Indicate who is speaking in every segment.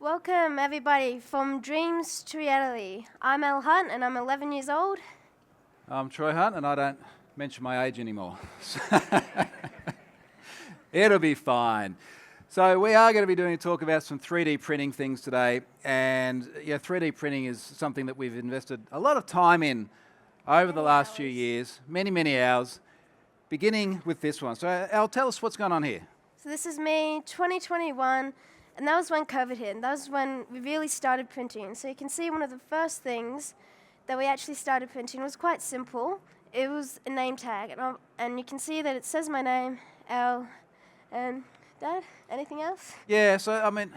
Speaker 1: Welcome everybody from dreams to reality. I'm Elle and I'm 11 years old.
Speaker 2: I'm Troy Hunt and I don't mention my age anymore. It'll be fine. So we are going to be doing a talk about some 3D printing things today, and 3D printing is something that we've invested a lot of time in over the last few years, many hours, beginning with this one. So Elle, tell us what's going on here.
Speaker 1: So this is me, 2021, and that was when COVID hit, and that was when we really started printing. So you can see one of the first things that we actually started printing was quite simple. It was a name tag, and you can see that it says my name, Elle, and Dad, anything else?
Speaker 2: Yeah, so I mean,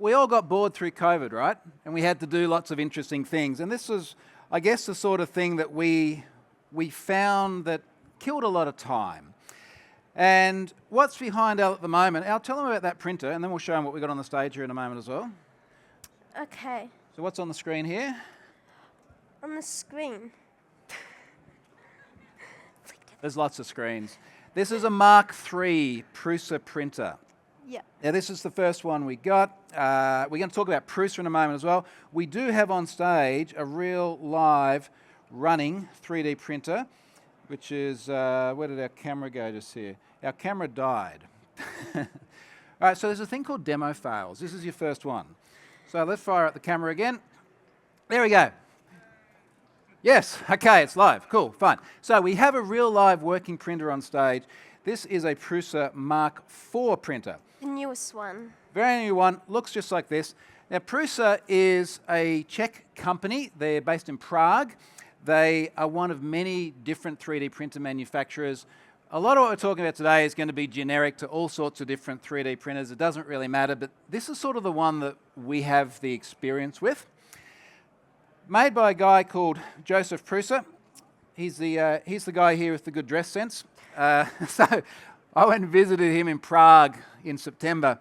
Speaker 2: we all got bored through COVID, right? And we had to do lots of interesting things. And this was, I guess, the sort of thing that we found that killed a lot of time. And what's behind Elle at the moment? Elle, tell them about that printer, and then we'll show them what we've got on the stage here in a moment as well.
Speaker 1: Okay.
Speaker 2: So what's on the screen here?
Speaker 1: On the screen.
Speaker 2: There's lots of screens. This is a Mark III Prusa printer.
Speaker 1: Yeah.
Speaker 2: Now this is the first one we got. We're going to talk about Prusa in a moment as well. We do have on stage a real live running 3D printer, which is, where did our camera go just here? Our camera died. All right, so there's a thing called demo fails. This is your first one. So let's fire up the camera again. There we go. Yes, okay, it's live. Cool, fine. So we have a real live working printer on stage. This is a Prusa Mark IV printer.
Speaker 1: The newest one.
Speaker 2: Very new one, looks just like this. Now Prusa is a Czech company. They're based in Prague. They are one of many different 3D printer manufacturers. A lot of what we're talking about today is going to be generic to all sorts of different 3D printers. It doesn't really matter, but this is sort of the one that we have the experience with. Made by a guy called Joseph Prusa. He's the guy here with the good dress sense. So I went and visited him in Prague in September.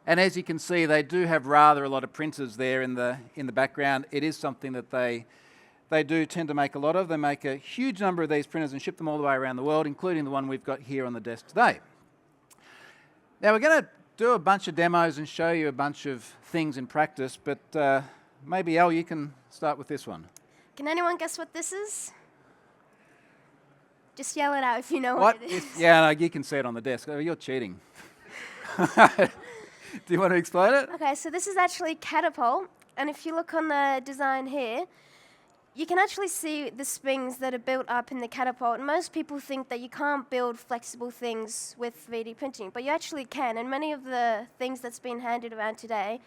Speaker 2: And as you can see, they do have rather a lot of printers there in the background. It is something that they do tend to make a lot of. They make a huge number of these printers and ship them all the way around the world, including the one we've got here on the desk today. Now we're going to do a bunch of demos and show you a bunch of things in practice, but maybe Elle, you can start with this one.
Speaker 1: Can anyone guess what this is? Just yell it out if you know what it is.
Speaker 2: Yeah, no, you can see it on the desk. Oh, you're cheating. Do you want to explain it?
Speaker 1: Okay, so this is actually Catapult, and if you look on the design here, you can actually see the springs that are built up in the Catapult. And most people think that you can't build flexible things with 3D printing, but you actually can. And many of the things that's been handed around today,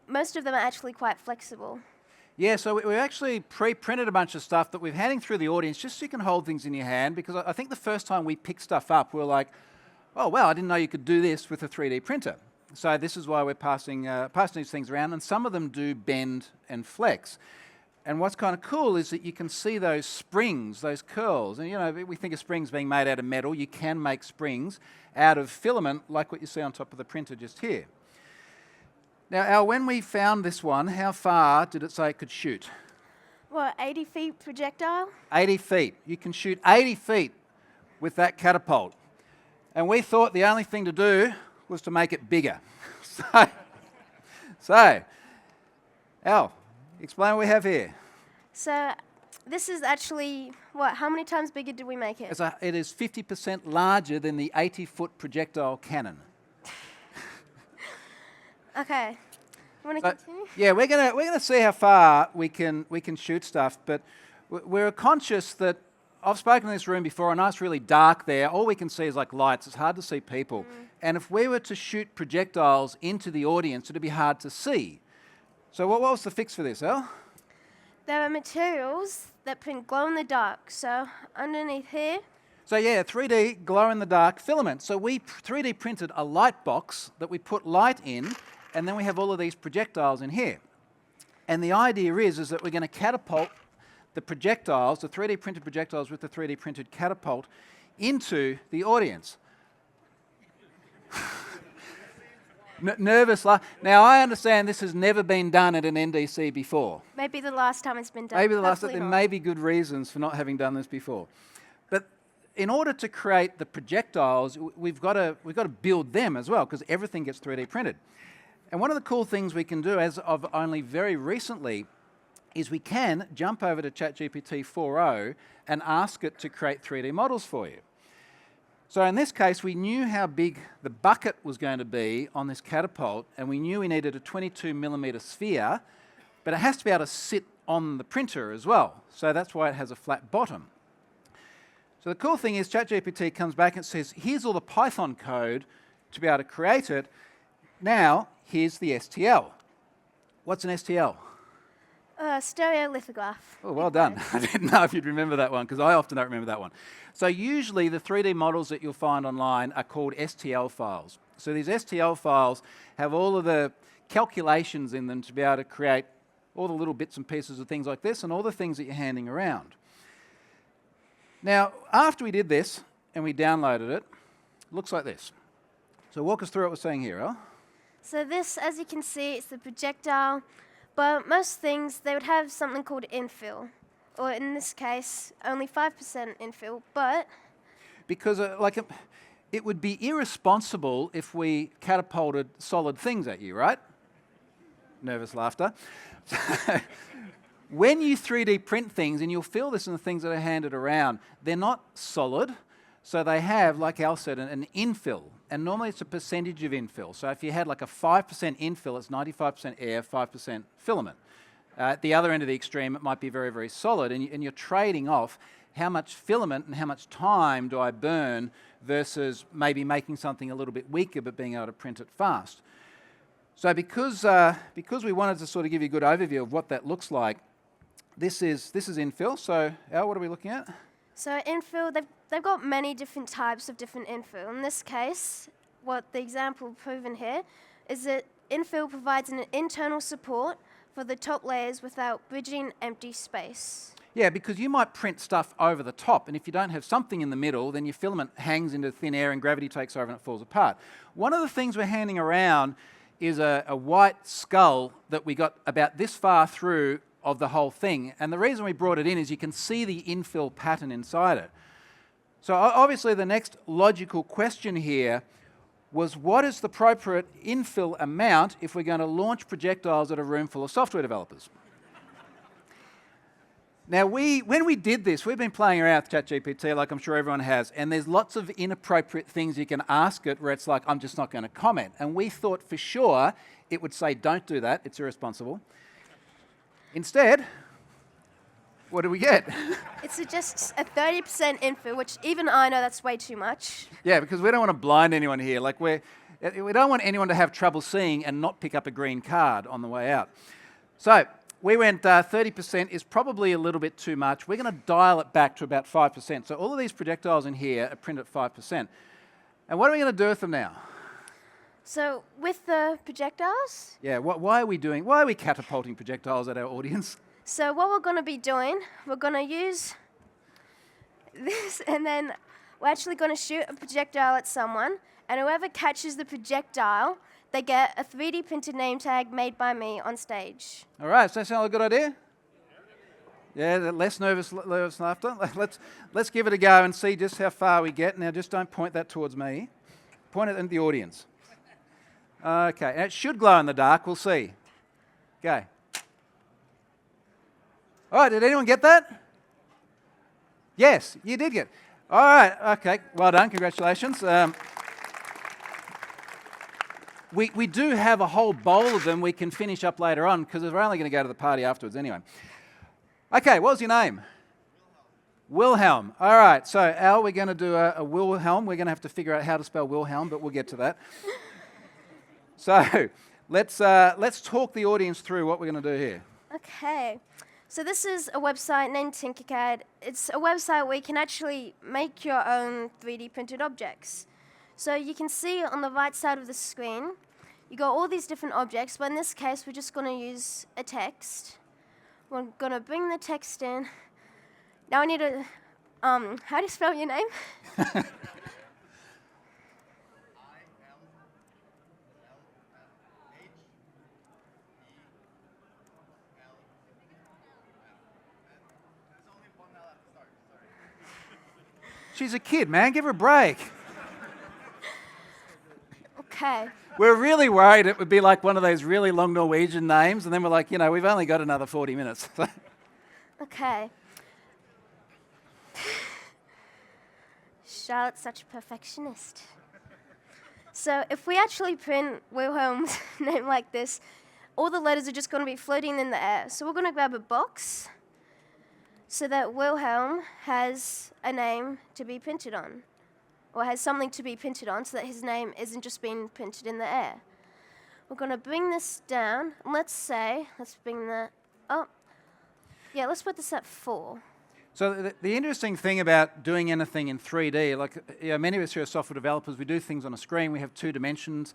Speaker 1: most of them are actually quite flexible.
Speaker 2: Yeah, so we actually pre-printed a bunch of stuff that we're handing through the audience just so you can hold things in your hand, because I think the first time we picked stuff up, we were like, oh, wow, I didn't know you could do this with a 3D printer. So this is why we're passing these things around, and some of them do bend and flex. And what's kind of cool is that you can see those springs, those curls. And, you know, we think of springs being made out of metal. You can make springs out of filament, like what you see on top of the printer just here. Now, Elle, when we found this one, how far did it say it could shoot?
Speaker 1: What, 80 feet projectile?
Speaker 2: 80 feet. You can shoot 80 feet with that Catapult. And we thought the only thing to do was to make it bigger. So, Elle, explain what we have here.
Speaker 1: So this is actually, what, how many times bigger did we make it?
Speaker 2: It is 50% larger than the 80-foot projectile cannon.
Speaker 1: Okay. You want to continue?
Speaker 2: Yeah, we're gonna see how far we can shoot stuff, but we're conscious that I've spoken in this room before. I know it's really dark there. All we can see is like lights. It's hard to see people. And if we were to shoot projectiles into the audience, it'd be hard to see. So what was the fix for this, Elle?
Speaker 1: There are materials that print glow in the dark. So underneath here.
Speaker 2: So yeah, 3D glow-in-the-dark filament. So we 3D printed a light box that we put light in, and then we have all of these projectiles in here. And the idea is that we're going to catapult the projectiles, the 3D printed projectiles with the 3D printed catapult, into the audience. Nervous laugh. Now, I understand this has never been done at an NDC before.
Speaker 1: Maybe the last time it's been done.
Speaker 2: Maybe the last time. There may be good reasons for not having done this before. But in order to create the projectiles, we've got to build them as well, because everything gets 3D printed. And one of the cool things we can do, as of only very recently, is we can jump over to ChatGPT 4.0 and ask it to create 3D models for you. So in this case, we knew how big the bucket was going to be on this catapult, and we knew we needed a 22mm sphere, but it has to be able to sit on the printer as well. So that's why it has a flat bottom. So the cool thing is ChatGPT comes back and says, here's all the Python code to be able to create it. Now, here's the STL. What's an STL?
Speaker 1: Stereolithograph.
Speaker 2: Oh, well done. I didn't know if you'd remember that one, because I often don't remember that one. So usually the 3D models that you'll find online are called STL files. So these STL files have all of the calculations in them to be able to create all the little bits and pieces of things like this and all the things that you're handing around. Now, after we did this and we downloaded it, it looks like this. So walk us through what we're saying here, Elle.
Speaker 1: So this, as you can see, it's the projectile. But most things, they would have something called infill. Or in this case, only 5% infill, but...
Speaker 2: Because it would be irresponsible if we catapulted solid things at you, right? Nervous laughter. When you 3D print things, and you'll feel this in the things that are handed around, they're not solid, so they have, like Al said, an infill. And normally it's a percentage of infill. So if you had like a 5% infill, it's 95% air, 5% filament. At the other end of the extreme, it might be very, very solid, and you're trading off how much filament and how much time do I burn versus maybe making something a little bit weaker but being able to print it fast. So because we wanted to sort of give you a good overview of what that looks like, this is infill. So Al, what are we looking at?
Speaker 1: So infill, they've got many different types of different infill. In this case, what the example proven here is that infill provides an internal support for the top layers without bridging empty space.
Speaker 2: Yeah, because you might print stuff over the top, and if you don't have something in the middle, then your filament hangs into thin air and gravity takes over and it falls apart. One of the things we're handing around is a white skull that we got about this far through of the whole thing. And the reason we brought it in is you can see the infill pattern inside it. So obviously the next logical question here was, what is the appropriate infill amount if we're going to launch projectiles at a room full of software developers? Now, when we did this, we've been playing around with ChatGPT, like I'm sure everyone has, and there's lots of inappropriate things you can ask it where it's like, I'm just not going to comment. And we thought for sure it would say, don't do that, it's irresponsible. Instead, what do we get?
Speaker 1: It's just a 30% infill, which even I know that's way too much.
Speaker 2: Yeah, because we don't want to blind anyone here. Like we don't want anyone to have trouble seeing and not pick up a green card on the way out. So we went 30% is probably a little bit too much. We're going to dial it back to about 5%. So all of these projectiles in here are printed at 5%. And what are we going to do with them now?
Speaker 1: So with the projectiles?
Speaker 2: Yeah, why are we catapulting projectiles at our audience?
Speaker 1: So what we're going to be doing, we're going to use this, and then we're actually going to shoot a projectile at someone, and whoever catches the projectile, they get a 3D printed name tag made by me on stage.
Speaker 2: All right, does that sound like a good idea? Yeah, less nervous laughter. Let's give it a go and see just how far we get. Now, just don't point that towards me. Point it at the audience. Okay, and it should glow in the dark. We'll see. Okay. All right, did anyone get that? Yes, you did get it. All right, okay, well done, congratulations. We do have a whole bowl of them we can finish up later on because we're only going to go to the party afterwards anyway. Okay, what was your name? Wilhelm. All right, so Al, we're going to do a Wilhelm. We're going to have to figure out how to spell Wilhelm, but we'll get to that. So let's talk the audience through what we're going to do here.
Speaker 1: Okay. So this is a website named Tinkercad. It's a website where you can actually make your own 3D printed objects. So you can see on the right side of the screen, you got all these different objects, but in this case, we're just going to use a text. We're going to bring the text in. Now I need to, how do you spell your name?
Speaker 2: She's a kid, man. Give her a break.
Speaker 1: Okay.
Speaker 2: we're really worried it would be like one of those really long Norwegian names, and then we're like, we've only got another 40 minutes.
Speaker 1: Okay. Charlotte's such a perfectionist. So if we actually print Wilhelm's name like this, all the letters are just going to be floating in the air. So we're going to grab a box so that Wilhelm has a name to be printed on, or has something to be printed on so that his name isn't just being printed in the air. We're going to bring this down, and let's bring that up. Yeah, let's put this at 4.
Speaker 2: So the interesting thing about doing anything in 3D, like many of us here are software developers, we do things on a screen, we have 2 dimensions.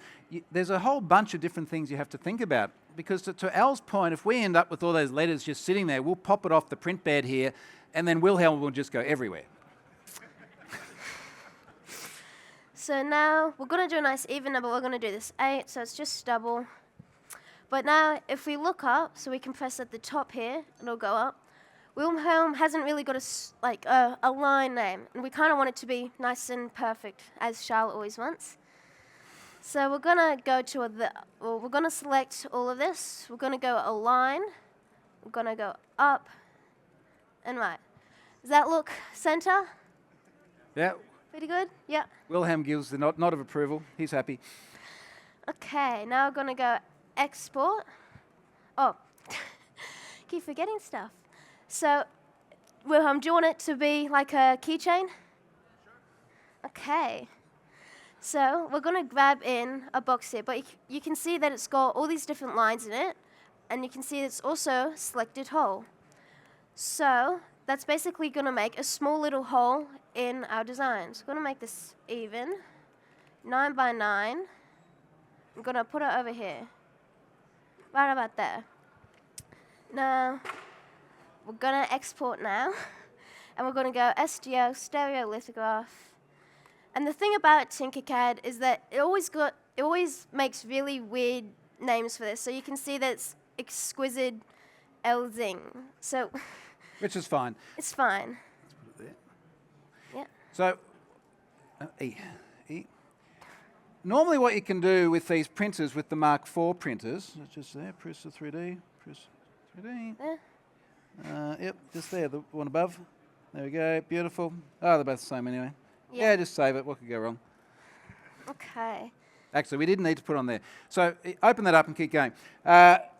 Speaker 2: There's a whole bunch of different things you have to think about. Because to Al's point, if we end up with all those letters just sitting there, we'll pop it off the print bed here, and then Wilhelm will just go everywhere.
Speaker 1: So now we're going to do a nice even number. We're going to do this 8, so it's just double. But now if we look up, so we can press at the top here, it'll go up. Wilhelm hasn't really got a line name, and we kind of want it to be nice and perfect, as Charlotte always wants. So we're going to go to we're going to select all of this. We're going to go a line. We're going to go up and right. Does that look center?
Speaker 2: Yeah.
Speaker 1: Pretty good? Yeah.
Speaker 2: Wilhelm gives the nod of approval. He's happy.
Speaker 1: Okay, now we're going to go export. Oh, keep forgetting stuff. So, Wilhelm, do you want it to be like a keychain? Okay. So, we're going to grab in a box here, but you can see that it's got all these different lines in it, and you can see it's also selected whole. So, that's basically going to make a small little hole in our design. So, we're going to make this even, 9 by 9. I'm going to put it over here, right about there. Now, we're going to export now, and we're going to go STL, stereolithograph. And the thing about Tinkercad is that it always makes really weird names for this. So you can see that it's exquisite Elle zing. So
Speaker 2: which is fine.
Speaker 1: It's fine.
Speaker 2: Let's put it there.
Speaker 1: Yeah.
Speaker 2: So, normally what you can do with these printers, with the Mark IV printers, it's just there, Prusa 3D, Prusa 3D.
Speaker 1: There.
Speaker 2: Yep, just there, the one above. There we go, beautiful. Oh, they're both the same anyway.
Speaker 1: Yeah.
Speaker 2: Yeah, just save it. What could go wrong?
Speaker 1: Okay.
Speaker 2: Actually, we didn't need to put on there. So open that up and keep going.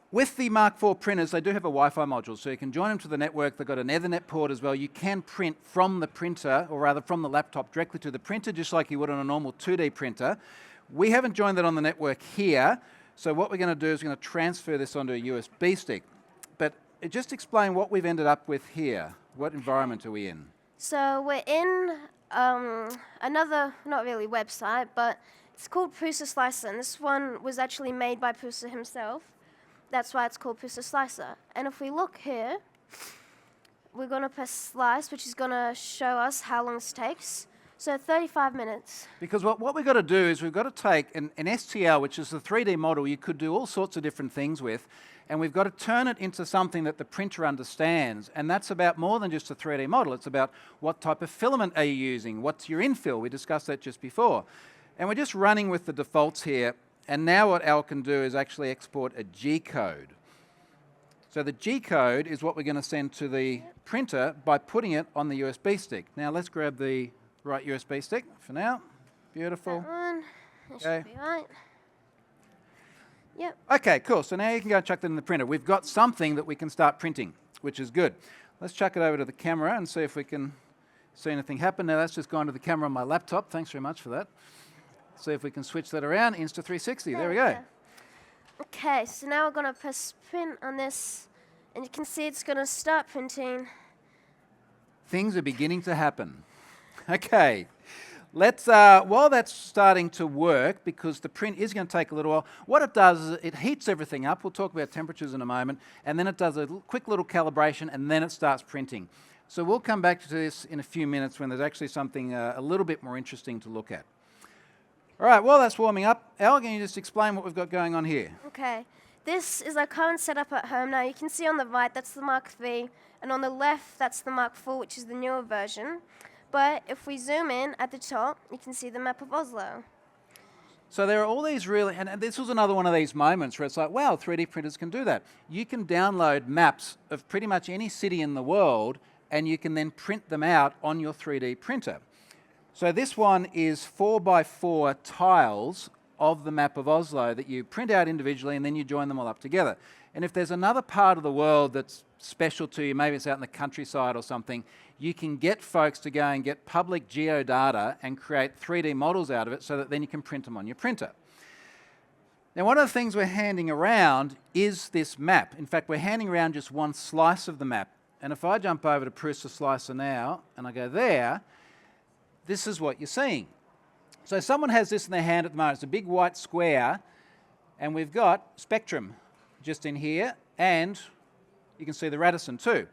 Speaker 2: With the Mark IV printers, they do have a Wi-Fi module, so you can join them to the network. They've got an Ethernet port as well. You can print from the printer, or rather from the laptop, directly to the printer, just like you would on a normal 2D printer. We haven't joined that on the network here, so what we're going to do is we're going to transfer this onto a USB stick. But just explain what we've ended up with here. What environment are we in?
Speaker 1: So we're in another, not really website, but it's called Prusa Slicer, and this one was actually made by Prusa himself. That's why it's called Prusa Slicer. And if we look here, we're going to press slice, which is going to show us how long this takes. So 35 minutes.
Speaker 2: Because what we've got to do is we've got to take an STL, which is the 3D model you could do all sorts of different things with, and we've got to turn it into something that the printer understands. And that's about more than just a 3D model. It's about what type of filament are you using? What's your infill? We discussed that just before. And we're just running with the defaults here. And now what Elle can do is actually export a G code. So the G code is what we're going to send to the printer by putting it on the USB stick. Now let's grab the right USB stick for now. Beautiful.
Speaker 1: That one. That should be right. Yep.
Speaker 2: Okay, cool. So now you can go and chuck that in the printer. We've got something that we can start printing, which is good. Let's chuck it over to the camera and see if we can see anything happen. Now that's just gone to the camera on my laptop. Thanks very much for that. See if we can switch that around. Insta360. There we go.
Speaker 1: Okay, so now we're going to press print on this, and you can see it's going to start printing.
Speaker 2: Things are beginning to happen. Okay. Let's, while that's starting to work, because the print is going to take a little while, what it does is it heats everything up. We'll talk about temperatures in a moment. And then it does a quick little calibration, and then it starts printing. So we'll come back to this in a few minutes when there's actually something a little bit more interesting to look at. All right, while that's warming up, Elle, can you just explain what we've got going on here?
Speaker 1: Okay. This is our current setup at home. Now, you can see on the right, that's the Mark III, and on the left, that's the Mark IV, which is the newer version. But if we zoom in at the top, you can see the map of Oslo.
Speaker 2: So there are all these really, and this was another one of these moments where it's like, wow, 3D printers can do that. You can download maps of pretty much any city in the world, and you can then print them out on your 3D printer. So this one is 4x4 tiles of the map of Oslo that you print out individually, and then you join them all up together. And if there's another part of the world that's special to you, maybe it's out in the countryside or something, you can get folks to go and get public geodata and create 3D models out of it so that then you can print them on your printer. Now, one of the things we're handing around is this map. In fact, we're handing around just one slice of the map. And if I jump over to Prusa Slicer now, and I go there, this is what you're seeing. So someone has this in their hand at the moment. It's a big white square, and we've got spectrum just in here, and you can see the Radisson too.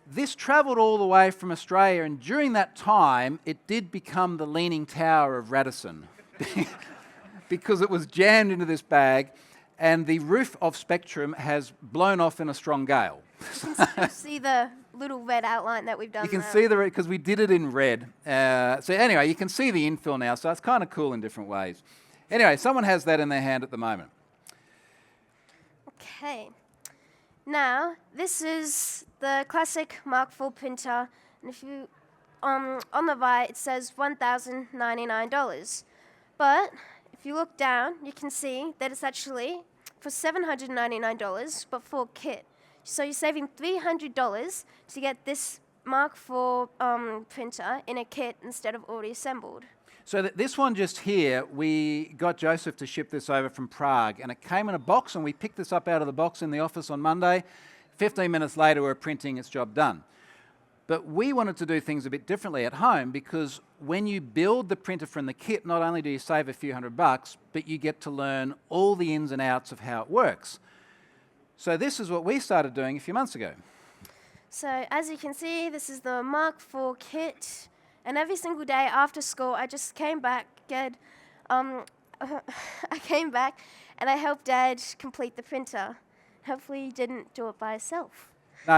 Speaker 2: This travelled all the way from Australia, and during that time, it did become the Leaning Tower of Radisson because it was jammed into this bag, and the roof of Spectrum has blown off in a strong gale.
Speaker 1: You can see the little red outline that we've done.
Speaker 2: You can
Speaker 1: there.
Speaker 2: see the red because we did it in red. So anyway, you can see the infill now, so it's kind of cool in different ways. Anyway, someone has that in their hand at the moment.
Speaker 1: Okay. Now, this is the classic Mark IV printer, and if you on the right it says $1,099. But if you look down, you can see that it's actually for $799, but for a kit. So you're saving $300 to get this Mark IV printer in a kit instead of already assembled.
Speaker 2: So this one just here, we got Joseph to ship this over from Prague, and it came in a box, and we picked this up out of the box in the office on Monday. 15 minutes later, we're printing, its job done. But we wanted to do things a bit differently at home, because when you build the printer from the kit, not only do you save a few $100, but you get to learn all the ins and outs of how it works. So this is what we started doing a few months ago.
Speaker 1: So as you can see, this is the Mark IV kit. And every single day after school, I just came back, I came back and I helped Dad complete the printer. Hopefully he didn't do it by himself.
Speaker 2: No,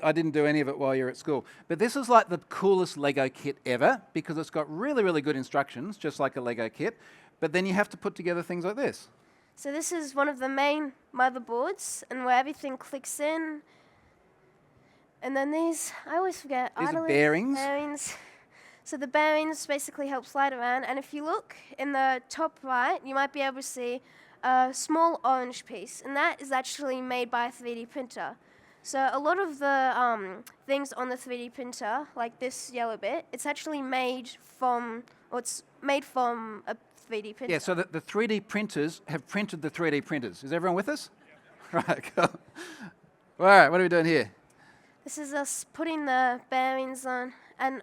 Speaker 2: I didn't do any of it while you were at school. But this is like the coolest Lego kit ever, because it's got really, really good instructions, just like a Lego kit. But then you have to put together things like this.
Speaker 1: So this is one of the main motherboards, and where everything clicks in. And then these, I always forget.
Speaker 2: These are bearings.
Speaker 1: So the bearings basically help slide around, and if you look in the top right, you might be able to see a small orange piece, and that is actually made by a 3D printer. So a lot of the things on the 3D printer, like this yellow bit, it's actually made from, or it's made from a 3D printer.
Speaker 2: Yeah, so the 3D printers have printed the 3D printers. Is everyone with us? Yeah. Right, cool. All right, what are we doing here?
Speaker 1: This is us putting the bearings on, and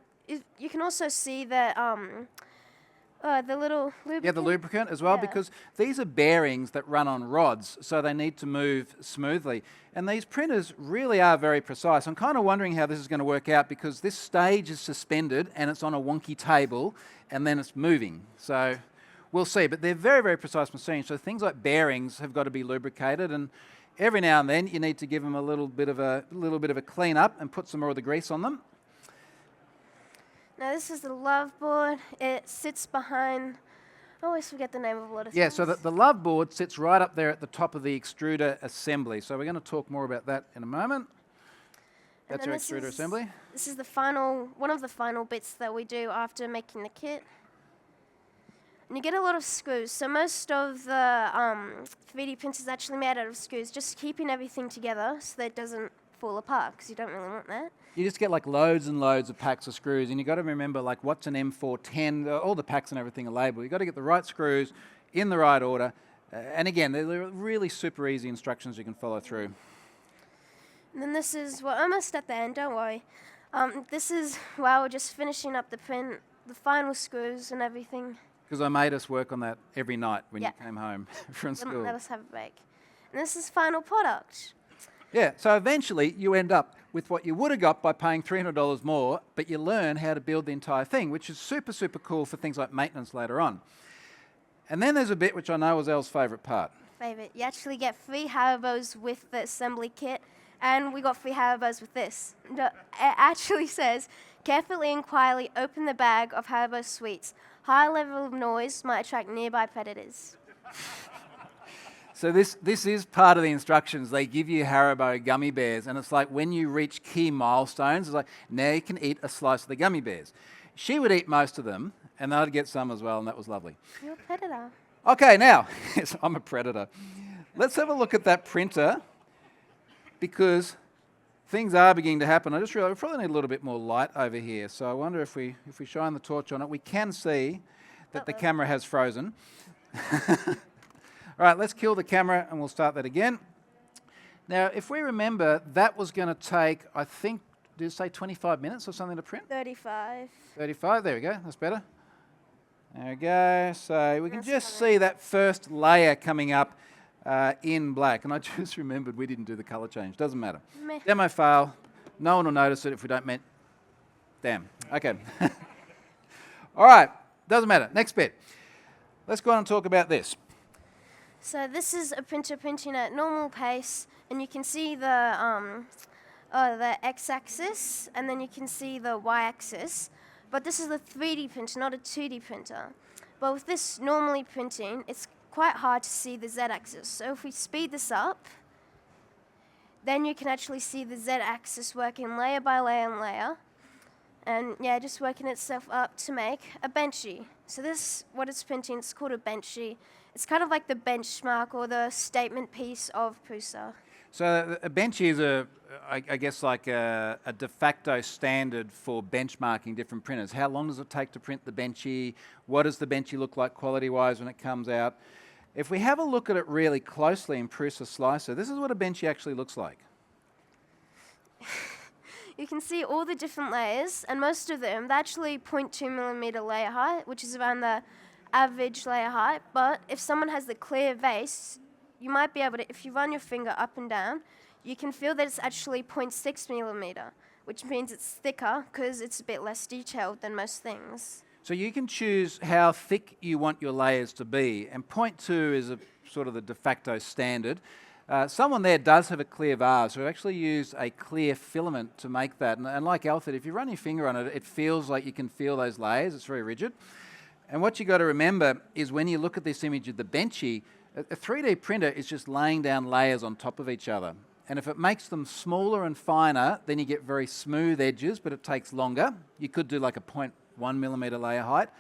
Speaker 1: you can also see that the little lubricant.
Speaker 2: Yeah, the lubricant as well, because these are bearings that run on rods, so they need to move smoothly. And these printers really are very precise. I'm kind of wondering how this is going to work out, because this stage is suspended and it's on a wonky table, and then it's moving. So we'll see. But they're very, very precise machines. So things like bearings have got to be lubricated, and every now and then you need to give them a little bit of a clean up and put some more of the grease on them.
Speaker 1: Now this is the love board. It sits behind, I always forget the name of a lot of things.
Speaker 2: Yeah, so the love board sits right up there at the top of the extruder assembly. So we're going to talk more about that in a moment. That's our extruder assembly.
Speaker 1: This is one of the final bits that we do after making the kit. And you get a lot of screws. So most of the 3D printers is actually made out of screws, just keeping everything together so that it doesn't fall apart, because you don't really want that.
Speaker 2: You just get like loads and loads of packs of screws, and you've got to remember like what's an M410, all the packs and everything are labelled. You've got to get the right screws in the right order. And again, they're really super easy instructions you can follow through.
Speaker 1: And then this is, we're almost at the end, don't worry. This is while we're just finishing up the print, the final screws and everything.
Speaker 2: Because I made us work on that every night when you came home from school.
Speaker 1: Wouldn't let us have a break. And this is final product.
Speaker 2: Yeah, so eventually you end up with what you would have got by paying $300 more, but you learn how to build the entire thing, which is super, super cool for things like maintenance later on. And then there's a bit which I know was Elle's favourite part.
Speaker 1: You actually get free Haribos with the assembly kit, and we got free Haribos with this. It actually says, carefully and quietly open the bag of Haribo sweets. high level of noise might attract nearby predators.
Speaker 2: So this is part of the instructions. They give you Haribo gummy bears, and it's like when you reach key milestones, it's like, now you can eat a slice of the gummy bears. She would eat most of them, and I'd get some as well, and that was lovely.
Speaker 1: You're a predator.
Speaker 2: Okay, now, yes, I'm a predator. Let's have a look at that printer, because things are beginning to happen. I just realised we probably need a little bit more light over here, so I wonder if we shine the torch on it, we can see that the camera has frozen. All right, let's kill the camera and we'll start that again. Now, if we remember, that was going to take, I think, did it say 25 minutes or something to print?
Speaker 1: 35.
Speaker 2: 35, there we go, that's better. There we go, so we can just see that first layer coming up in black. And I just remembered we didn't do the colour change, doesn't matter.
Speaker 1: Meh.
Speaker 2: Demo fail, no one will notice it if we don't damn, okay. All right, doesn't matter, next bit. Let's go on and talk about this.
Speaker 1: So this is a printer printing at normal pace, and you can see the x-axis, and then you can see the y-axis. But this is a 3D printer, not a 2D printer. But with this normally printing, it's quite hard to see the z-axis. So if we speed this up, then you can actually see the z-axis working layer by layer and layer. And yeah, just working itself up to make a benchy. So this, what it's printing, it's called a benchy. It's kind of like the benchmark or the statement piece of Prusa.
Speaker 2: So a benchy is I guess like a de facto standard for benchmarking different printers. How long does it take to print the benchy? What does the benchy look like quality-wise when it comes out? If we have a look at it really closely in Prusa Slicer, this is what a benchy actually looks like.
Speaker 1: You can see all the different layers, and most of them, they're actually 0.2mm layer height, which is around the average layer height. But if someone has the clear vase, you might be able to, if you run your finger up and down, you can feel that it's actually 0.6mm, which means it's thicker because it's a bit less detailed than most things.
Speaker 2: So you can choose how thick you want your layers to be, and 0.2 is a sort of the de facto standard. Someone there does have a clear vase, so we actually use a clear filament to make that. And like Elle said, if you run your finger on it, it feels like you can feel those layers. It's very rigid. And what you've got to remember is when you look at this image of the benchy, a 3D printer is just laying down layers on top of each other. And if it makes them smaller and finer, then you get very smooth edges, but it takes longer. You could do like a 0.1mm layer height.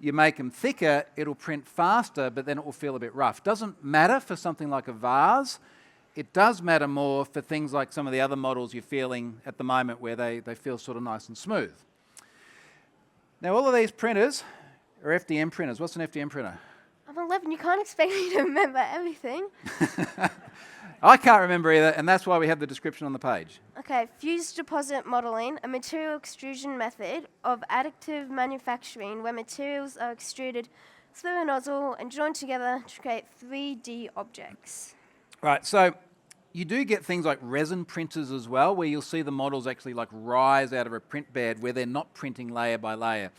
Speaker 2: You make them thicker, it'll print faster, but then it will feel a bit rough. Doesn't matter for something like a vase. It does matter more for things like some of the other models you're feeling at the moment where they feel sort of nice and smooth. Now, all of these printers are FDM printers. What's an FDM printer?
Speaker 1: I'm 11, you can't expect me to remember everything.
Speaker 2: I can't remember either, and that's why we have the description on the page.
Speaker 1: Okay, fused deposit modeling, a material extrusion method of additive manufacturing where materials are extruded through a nozzle and joined together to create 3D objects.
Speaker 2: Right, so you do get things like resin printers as well, where you'll see the models actually like rise out of a print bed where they're not printing layer by layer.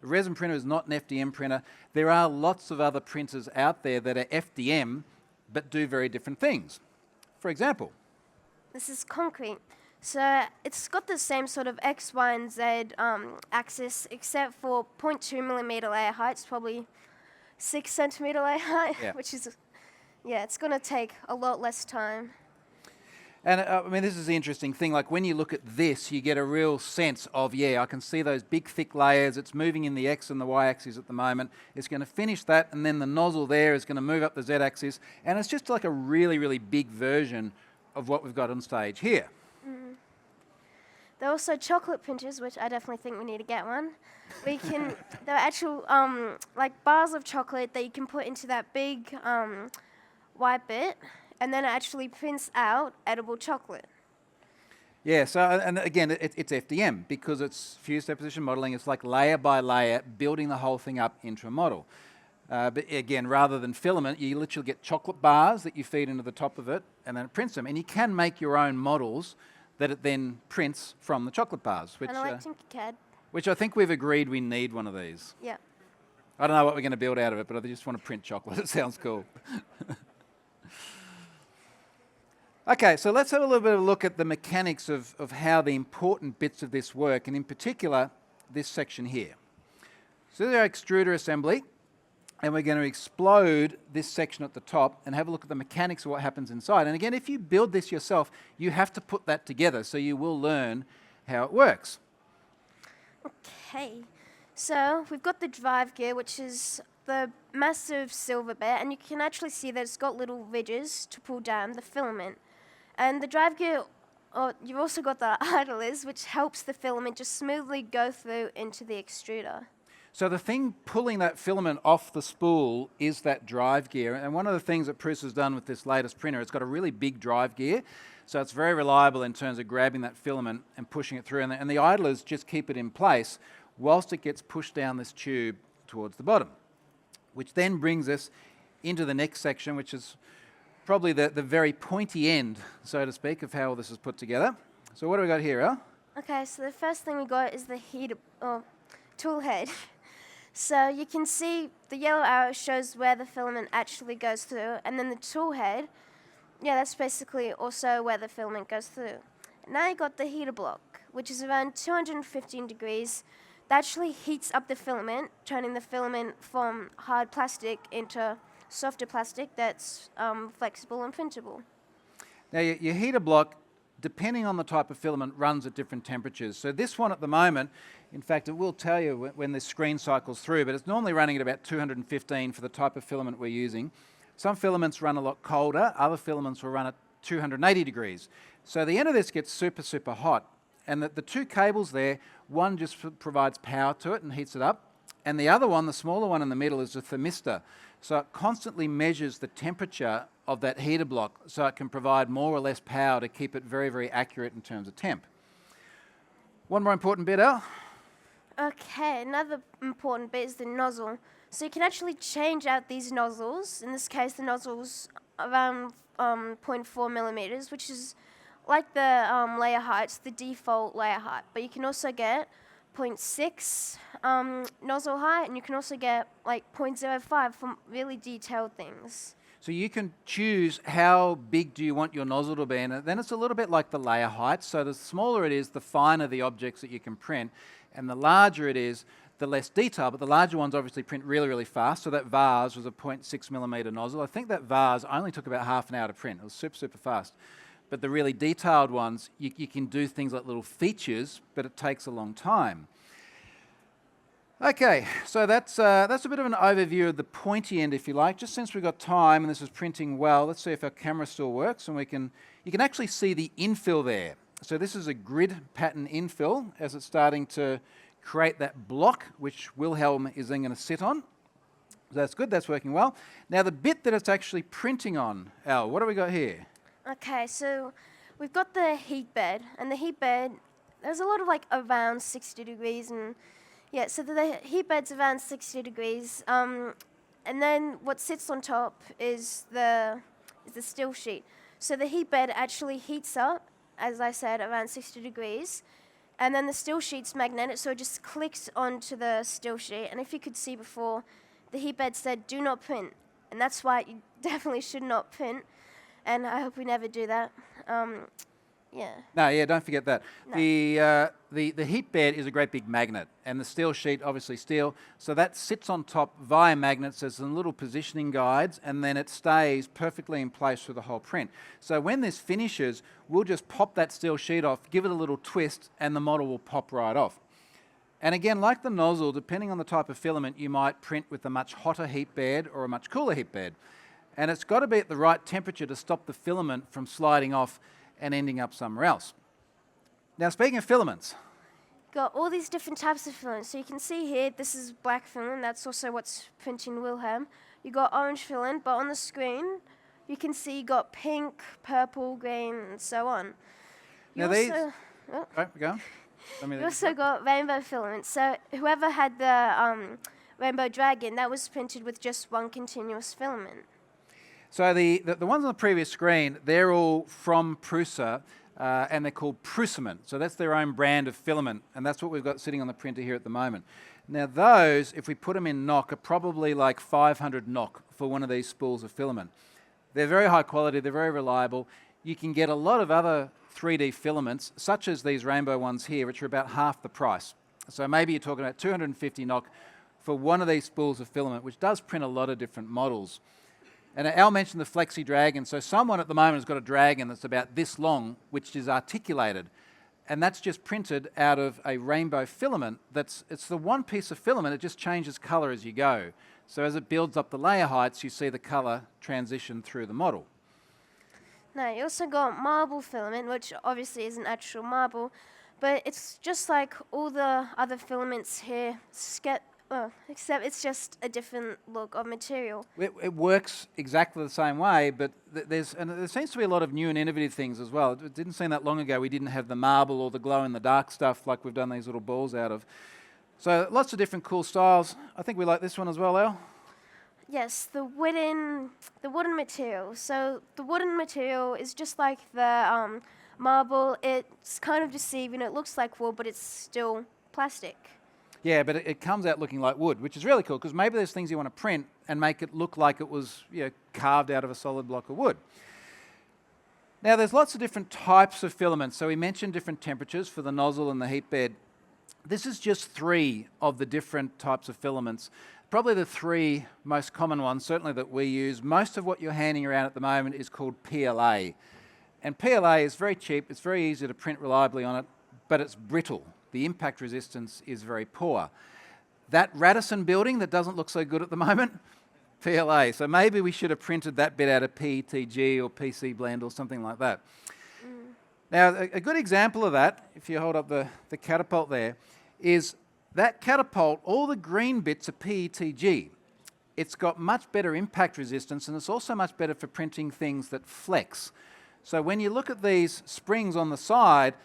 Speaker 2: A resin printer is not an FDM printer. There are lots of other printers out there that are FDM but do very different things. For example,
Speaker 1: this is concrete. So it's got the same sort of X, Y, and Z axis, except for 0.2mm layer height. It's probably 6 centimeter layer height,
Speaker 2: yeah.
Speaker 1: Which is, yeah, it's going to take a lot less time.
Speaker 2: And I mean, this is the interesting thing. Like when you look at this, you get a real sense of, yeah, I can see those big, thick layers. It's moving in the X and the Y axis at the moment. It's going to finish that, and then the nozzle there is going to move up the Z axis. And it's just like a really, really big version of what we've got on stage here.
Speaker 1: Mm. There are also chocolate printers, which I definitely think we need to get one. There are actual like bars of chocolate that you can put into that big white bit, and then it actually prints out edible chocolate.
Speaker 2: Yeah, so, and again, it's FDM because it's fused deposition modelling. It's like layer by layer, building the whole thing up into a model. But again, rather than filament, you literally get chocolate bars that you feed into the top of it, and then it prints them. And you can make your own models that it then prints from the chocolate bars. Which,
Speaker 1: and I like Tinkercad.
Speaker 2: Which I think we've agreed we need one of these.
Speaker 1: Yeah.
Speaker 2: I don't know what we're going to build out of it, but I just want to print chocolate. It sounds cool. Okay, so let's have a little bit of a look at the mechanics of how the important bits of this work, and in particular, this section here. So this is our extruder assembly, and we're going to explode this section at the top and have a look at the mechanics of what happens inside. And again, if you build this yourself, you have to put that together, so you will learn how it works.
Speaker 1: Okay, so we've got the drive gear, which is the massive silver bit, and you can actually see that it's got little ridges to pull down the filament. And the drive gear, you've also got the idlers, which helps the filament just smoothly go through into the extruder.
Speaker 2: So the thing pulling that filament off the spool is that drive gear. And one of the things that Prusa has done with this latest printer, it's got a really big drive gear. So it's very reliable in terms of grabbing that filament and pushing it through. And the idlers just keep it in place whilst it gets pushed down this tube towards the bottom, which then brings us into the next section, which is probably the very pointy end, so to speak, of how all this is put together. So what do we got here, Elle?
Speaker 1: Okay, so the first thing we got is the tool head. So you can see the yellow arrow shows where the filament actually goes through, and then the tool head, yeah, that's basically also where the filament goes through. Now you got the heater block, which is around 215 degrees. That actually heats up the filament, turning the filament from hard plastic into softer plastic that's flexible and printable.
Speaker 2: Now your heater block, depending on the type of filament, runs at different temperatures. So this one at the moment, in fact, it will tell you when the screen cycles through, but it's normally running at about 215 for the type of filament we're using. Some filaments run a lot colder, other filaments will run at 280 degrees. So the end of this gets super, super hot. And the two cables there, one just provides power to it and heats it up, and the other one, the smaller one in the middle, is a thermistor. So it constantly measures the temperature of that heater block so it can provide more or less power to keep it very, very accurate in terms of temp. One more important bit, Elle.
Speaker 1: Okay, another important bit is the nozzle. So you can actually change out these nozzles. In this case, the nozzle's around 0.4 millimeters, which is like the layer height, it's the default layer height. But you can also get 0.6 nozzle height, and you can also get like 0.05 for really detailed things.
Speaker 2: So you can choose how big do you want your nozzle to be, and then it's a little bit like the layer height. So the smaller it is, the finer the objects that you can print, and the larger it is, the less detail. But the larger ones obviously print really, really fast. So that vase was a 0.6 millimeter nozzle. I think that vase only took about half an hour to print. It was super, super fast. But the really detailed ones, you can do things like little features, but it takes a long time. Okay, so that's a bit of an overview of the pointy end, if you like. Just since we've got time and this is printing well, let's see if our camera still works, and you can actually see the infill there. So this is a grid pattern infill as it's starting to create that block, which Wilhelm is then going to sit on. So that's good, that's working well. Now the bit that it's actually printing on, Elle, what do we got here?
Speaker 1: Okay, so we've got the heat bed, and the heat bed, there's a lot of like around 60 degrees, and yeah, so the heat bed's around 60 degrees, and then what sits on top is the steel sheet. So the heat bed actually heats up, as I said, around 60 degrees, and then the steel sheet's magnetic, so it just clicks onto the steel sheet. And if you could see before, the heat bed said do not print, and that's why you definitely should not print. And I hope we never do that. Yeah.
Speaker 2: No, yeah, don't forget that.
Speaker 1: No.
Speaker 2: The heat bed is a great big magnet, and the steel sheet, obviously steel, so that sits on top via magnets. There's some little positioning guides, and then it stays perfectly in place through the whole print. So when this finishes, we'll just pop that steel sheet off, give it a little twist, and the model will pop right off. And again, like the nozzle, depending on the type of filament, you might print with a much hotter heat bed or a much cooler heat bed. And it's got to be at the right temperature to stop the filament from sliding off and ending up somewhere else. Now, speaking of filaments.
Speaker 1: Got all these different types of filaments. So you can see here, this is black filament. That's also what's printing Wilhelm. You got orange filament, but on the screen, you can see you got pink, purple, green, and so on.
Speaker 2: Now these... Right, go on.
Speaker 1: You also got rainbow filament. So whoever had the rainbow dragon, that was printed with just one continuous filament.
Speaker 2: So the ones on the previous screen, they're all from Prusa, and they're called Prusament. So that's their own brand of filament, and that's what we've got sitting on the printer here at the moment. Now those, if we put them in NOK, are probably like 500 NOK for one of these spools of filament. They're very high quality, they're very reliable. You can get a lot of other 3D filaments, such as these rainbow ones here, which are about half the price. So maybe you're talking about 250 NOK for one of these spools of filament, which does print a lot of different models. And Elle mentioned the Flexi Dragon. So someone at the moment has got a dragon that's about this long, which is articulated. And that's just printed out of a rainbow filament. It's the one piece of filament, it just changes colour as you go. So as it builds up the layer heights, you see the colour transition through the model.
Speaker 1: Now, you also got marble filament, which obviously isn't actual marble, but it's just like all the other filaments here, except it's just a different look of material.
Speaker 2: It works exactly the same way, but there seems to be a lot of new and innovative things as well. It didn't seem that long ago we didn't have the marble or the glow-in-the-dark stuff like we've done these little balls out of. So lots of different cool styles. I think we like this one as well, Elle.
Speaker 1: Yes, the wooden material. So the wooden material is just like the marble. It's kind of deceiving. It looks like wood, but it's still plastic.
Speaker 2: Yeah, but it comes out looking like wood, which is really cool because maybe there's things you want to print and make it look like it was carved out of a solid block of wood. Now, there's lots of different types of filaments. So we mentioned different temperatures for the nozzle and the heat bed. This is just 3 of the different types of filaments. Probably the 3 most common ones, certainly that we use. Most of what you're handing around at the moment is called PLA. And PLA is very cheap, it's very easy to print reliably on it, but it's brittle. The impact resistance is very poor. That Radisson building that doesn't look so good at the moment, PLA. So maybe we should have printed that bit out of PETG or PC Blend or something like that. Now, a good example of that, if you hold up the Catapult there, is that Catapult, all the green bits are PETG. It's got much better impact resistance, and it's also much better for printing things that flex. So when you look at these springs on the side,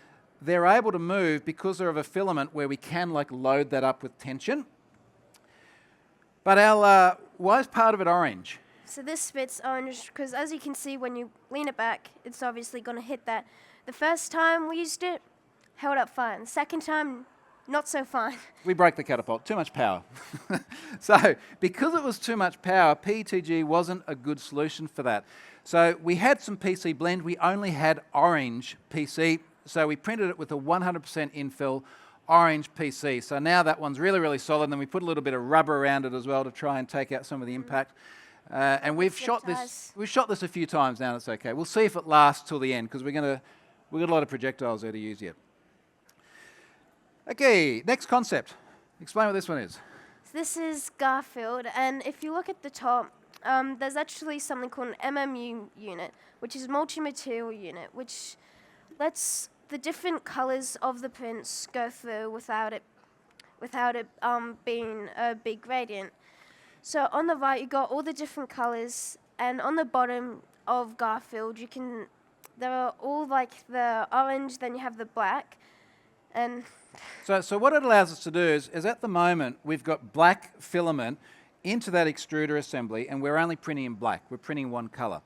Speaker 2: they're able to move because they're of a filament where we can load that up with tension. But why is part of it orange?
Speaker 1: So this bit's orange because, as you can see, when you lean it back, it's obviously going to hit that. The first time we used it, held up fine. Second time, not so fine.
Speaker 2: We broke the Catapult, too much power. So because it was too much power, PETG wasn't a good solution for that. So we had some PC Blend, we only had orange PC, so we printed it with a 100% infill orange PC. So now that one's really, really solid, and then we put a little bit of rubber around it as well to try and take out some of the impact. And we've shot this a few times now, and it's okay. We'll see if it lasts till the end, because we've got a lot of projectiles there to use yet. Okay, next concept. Explain what this one is.
Speaker 1: This is Garfield, and if you look at the top, there's actually something called an MMU unit, which is multi-material unit, which lets the different colours of the prints go through without it being a big gradient. So on the right, you got all the different colours, and on the bottom of Garfield, there are all the orange, then you have the black, and
Speaker 2: So what it allows us to do is at the moment, we've got black filament into that extruder assembly, and we're only printing in black. We're printing one colour.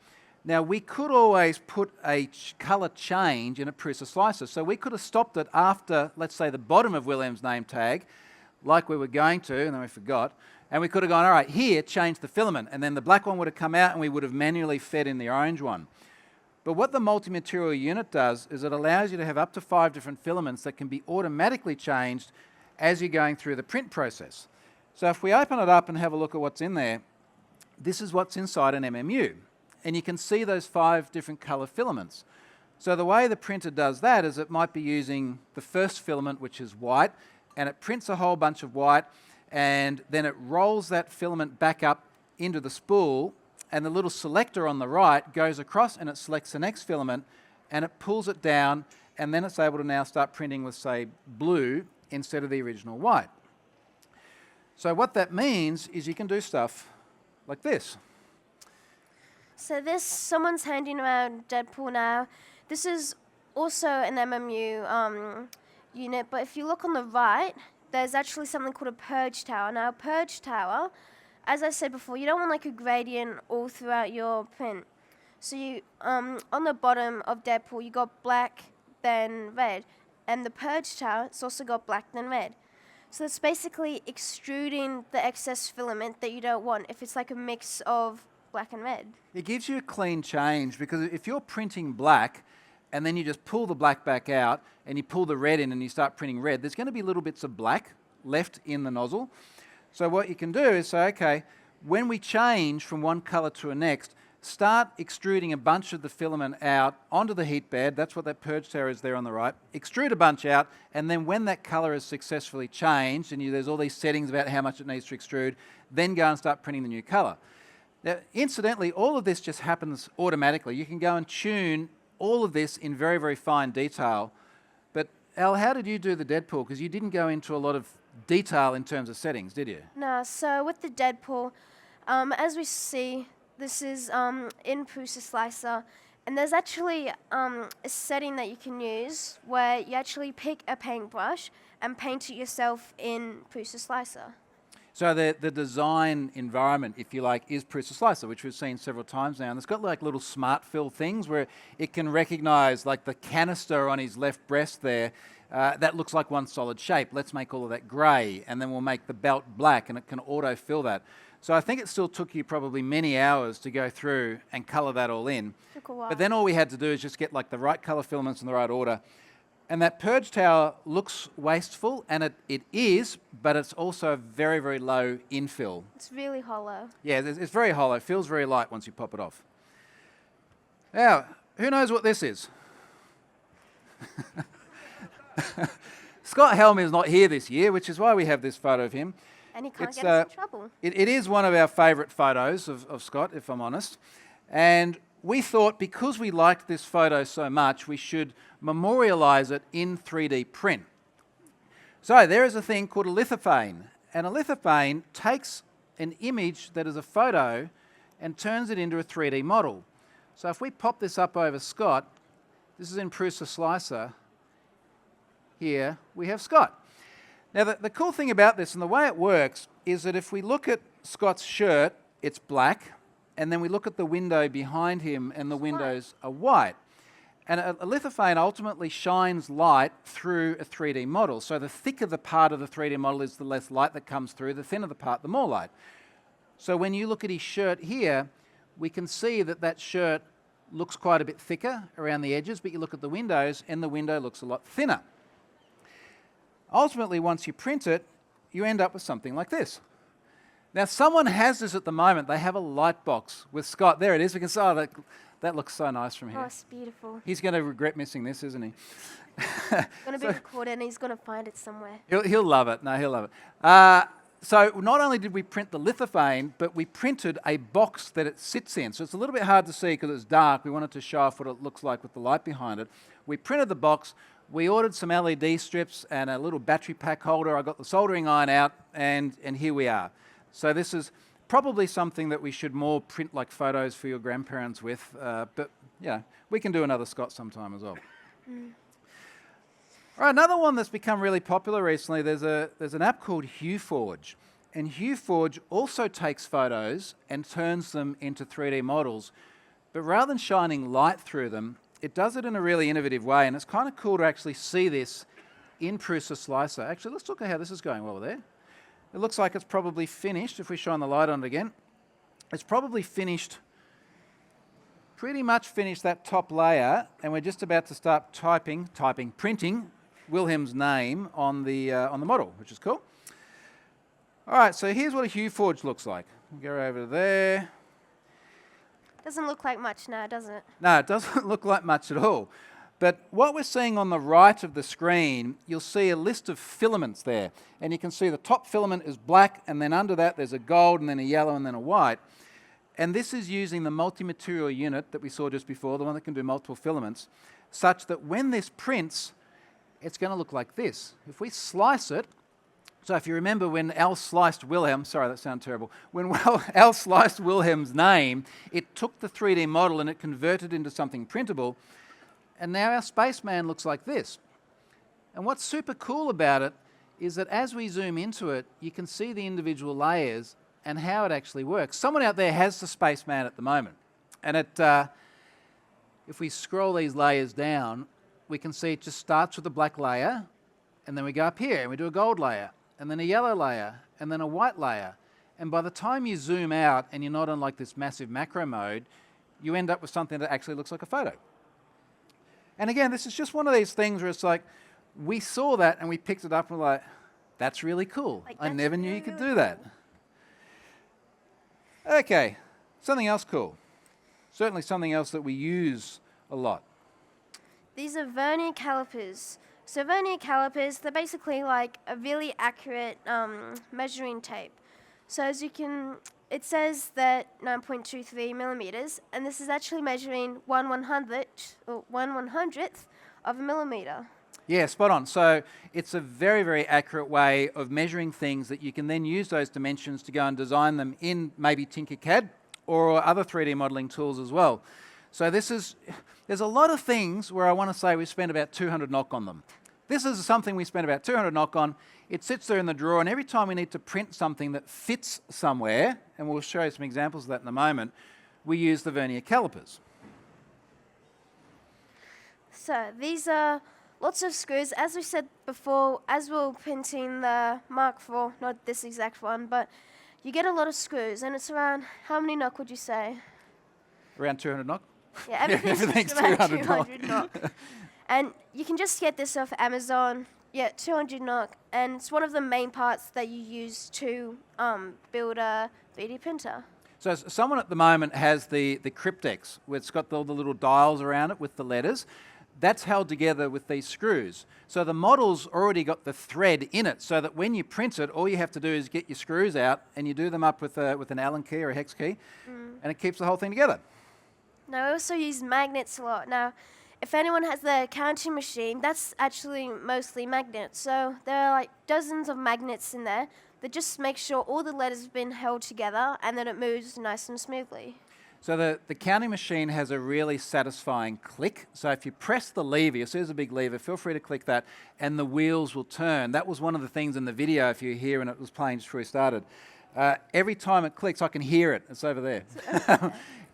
Speaker 2: Now, we could always put a colour change in a Prusa slicer. So we could have stopped it after, let's say, the bottom of William's name tag, like we were going to, and then we forgot. And we could have gone, all right, here, change the filament. And then the black one would have come out, and we would have manually fed in the orange one. But what the multi-material unit does is it allows you to have up to 5 different filaments that can be automatically changed as you're going through the print process. So if we open it up and have a look at what's in there, this is what's inside an MMU. And you can see those 5 different colour filaments. So the way the printer does that is it might be using the first filament, which is white, and it prints a whole bunch of white, and then it rolls that filament back up into the spool, and the little selector on the right goes across and it selects the next filament, and it pulls it down, and then it's able to now start printing with, say, blue instead of the original white. So what that means is you can do stuff like this.
Speaker 1: so someone's handing around Deadpool now. This is also an MMU unit, but if you look on the right, there's actually something called a purge tower. Now, a purge tower, as I said before, you don't want a gradient all throughout your print. So you, on the bottom of Deadpool, you got black, then red. And the purge tower, it's also got black, then red. So it's basically extruding the excess filament that you don't want if it's a mix of black and red.
Speaker 2: It gives you a clean change, because if you're printing black and then you just pull the black back out and you pull the red in and you start printing red, there's going to be little bits of black left in the nozzle. So what you can do is say, okay, when we change from one colour to a next, start extruding a bunch of the filament out onto the heat bed. That's what that purge tower is there on the right. Extrude a bunch out, and then when that colour is successfully changed, and there's all these settings about how much it needs to extrude, then go and start printing the new colour. Now, incidentally, all of this just happens automatically. You can go and tune all of this in very, very fine detail. But Elle, how did you do the Deadpool? Because you didn't go into a lot of detail in terms of settings, did you?
Speaker 1: No, so with the Deadpool, as we see, this is in Prusa Slicer, and there's actually a setting that you can use where you actually pick a paintbrush and paint it yourself in Prusa Slicer.
Speaker 2: So the design environment, if you like, is Prusa Slicer, which we've seen several times now. And it's got like little smart fill things where it can recognize like the canister on his left breast there. That looks like one solid shape. Let's make all of that grey, and then we'll make the belt black, and it can auto-fill that. So I think it still took you probably many hours to go through and colour that all in.
Speaker 1: Took a while.
Speaker 2: But then all we had to do is just get like the right colour filaments in the right order. And that purge tower looks wasteful, and it is, but it's also a very, very low infill.
Speaker 1: It's really hollow.
Speaker 2: Yeah, it's very hollow. It feels very light once you pop it off. Now, who knows what this is? Scott Helm is not here this year, which is why we have this photo of him.
Speaker 1: And he can't get us in trouble.
Speaker 2: It is one of our favourite photos of Scott, if I'm honest. And we thought because we liked this photo so much, we should memorialise it in 3D print. So there is a thing called a lithophane. And a lithophane takes an image that is a photo and turns it into a 3D model. So if we pop this up over Scott, this is in Prusa Slicer. Here we have Scott. Now the cool thing about this and the way it works is that if we look at Scott's shirt, it's black, and then we look at the window behind him and the windows are white. And a lithophane ultimately shines light through a 3D model. So the thicker the part of the 3D model is, the less light that comes through. The thinner the part, the more light. So when you look at his shirt here, we can see that that shirt looks quite a bit thicker around the edges, but you look at the windows and the window looks a lot thinner. Ultimately, once you print it, you end up with something like this. Now, someone has this at the moment. They have a light box with Scott. There it is. We can see, oh, that looks so nice from here.
Speaker 1: Oh, it's beautiful.
Speaker 2: He's going to regret missing this, isn't he?
Speaker 1: It's going to be recorded and he's going to find it somewhere.
Speaker 2: He'll love it. No, he'll love it. So not only did we print the lithophane, but we printed a box that it sits in. So it's a little bit hard to see because it's dark. We wanted to show off what it looks like with the light behind it. We printed the box. We ordered some LED strips and a little battery pack holder. I got the soldering iron out, and here we are. So this is probably something that we should more print like photos for your grandparents with. But yeah, we can do another Scott sometime as well. All right, another one that's become really popular recently, there's an app called HueForge. And HueForge also takes photos and turns them into 3D models. But rather than shining light through them, it does it in a really innovative way. And it's kind of cool to actually see this in Prusa Slicer. Actually, let's look at how this is going while we're there. It looks like it's probably finished. If we shine the light on it again, it's probably finished, pretty much finished that top layer. And we're just about to start printing Wilhelm's name on the model, which is cool. All right, so here's what a HueForge looks like. We'll go over there.
Speaker 1: Doesn't look like much now, does it?
Speaker 2: No, it doesn't look like much at all. But what we're seeing on the right of the screen, you'll see a list of filaments there. And you can see the top filament is black, and then under that there's a gold, and then a yellow, and then a white. And this is using the multi-material unit that we saw just before, the one that can do multiple filaments, such that when this prints, it's going to look like this. If we slice it, so if you remember when Elle sliced Wilhelm, sorry that sounded terrible, when Elle sliced Wilhelm's name, it took the 3D model and it converted into something printable, and now our spaceman looks like this. And what's super cool about it is that as we zoom into it, you can see the individual layers and how it actually works. Someone out there has the spaceman at the moment, and if we scroll these layers down, we can see it just starts with a black layer, and then we go up here and we do a gold layer, and then a yellow layer, and then a white layer. And by the time you zoom out and you're not on like this massive macro mode, you end up with something that actually looks like a photo. And again, this is just one of these things where it's like, we saw that and we picked it up and we're like, That's really cool.
Speaker 1: Like,
Speaker 2: I
Speaker 1: that's
Speaker 2: never knew
Speaker 1: really,
Speaker 2: you could
Speaker 1: really
Speaker 2: do that. Okay, something else cool. Certainly something else that we use a lot.
Speaker 1: These are vernier calipers. So vernier calipers, they're basically like a really accurate measuring tape. So as you can, it says that 9.23 millimeters, and this is actually measuring 1/100th or 1/100th of a millimeter.
Speaker 2: Yeah, spot on. So it's a very, very accurate way of measuring things that you can then use those dimensions to go and design them in maybe Tinkercad or other 3D modeling tools as well. So there's a lot of things where I want to say we spent about 200 knock on them. This is something we spent about 200 knock on. It sits there in the drawer, and every time we need to print something that fits somewhere, and we'll show you some examples of that in a moment, we use the vernier calipers.
Speaker 1: So these are lots of screws. As we said before, as we were printing the Mark IV, not this exact one, but you get a lot of screws, and it's around, how many knock would you say?
Speaker 2: Around 200 knock?
Speaker 1: Yeah, everything's
Speaker 2: everything's
Speaker 1: around
Speaker 2: 200
Speaker 1: knock. And you can just get this off Amazon. Yeah, 200 knock, and it's one of the main parts that you use to build a 3D printer.
Speaker 2: So someone at the moment has the Cryptex, where it's got all the little dials around it with the letters. That's held together with these screws. So the model's already got the thread in it, so that when you print it, all you have to do is get your screws out, and you do them up with an Allen key or a hex key, and it keeps the whole thing together.
Speaker 1: Now, I also use magnets a lot. Now, if anyone has the counting machine, that's actually mostly magnets. So there are like dozens of magnets in there that just make sure all the letters have been held together and that it moves nice and smoothly.
Speaker 2: So the counting machine has a really satisfying click. So if you press the lever, you'll see there's a big lever, feel free to click that, and the wheels will turn. That was one of the things in the video, if you're here and it was playing just before we started. Every time it clicks, I can hear it. It's over there.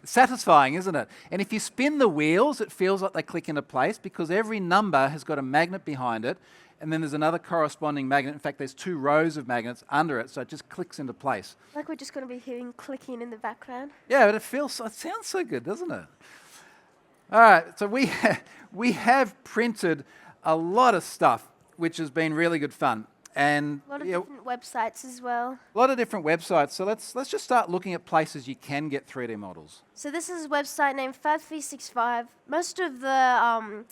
Speaker 2: Satisfying, isn't it? And if you spin the wheels, it feels like they click into place because every number has got a magnet behind it, and then there's another corresponding magnet. In fact, there's 2 rows of magnets under it, so it just clicks into place.
Speaker 1: Like we're just going to be hearing clicking in the background.
Speaker 2: Yeah, but it sounds so good, doesn't it? All right, so we have printed a lot of stuff, which has been really good fun. And
Speaker 1: A lot of different websites as well.
Speaker 2: a lot of different websites. So let's just start looking at places you can get 3D models.
Speaker 1: So this is a website named 5365. Most of the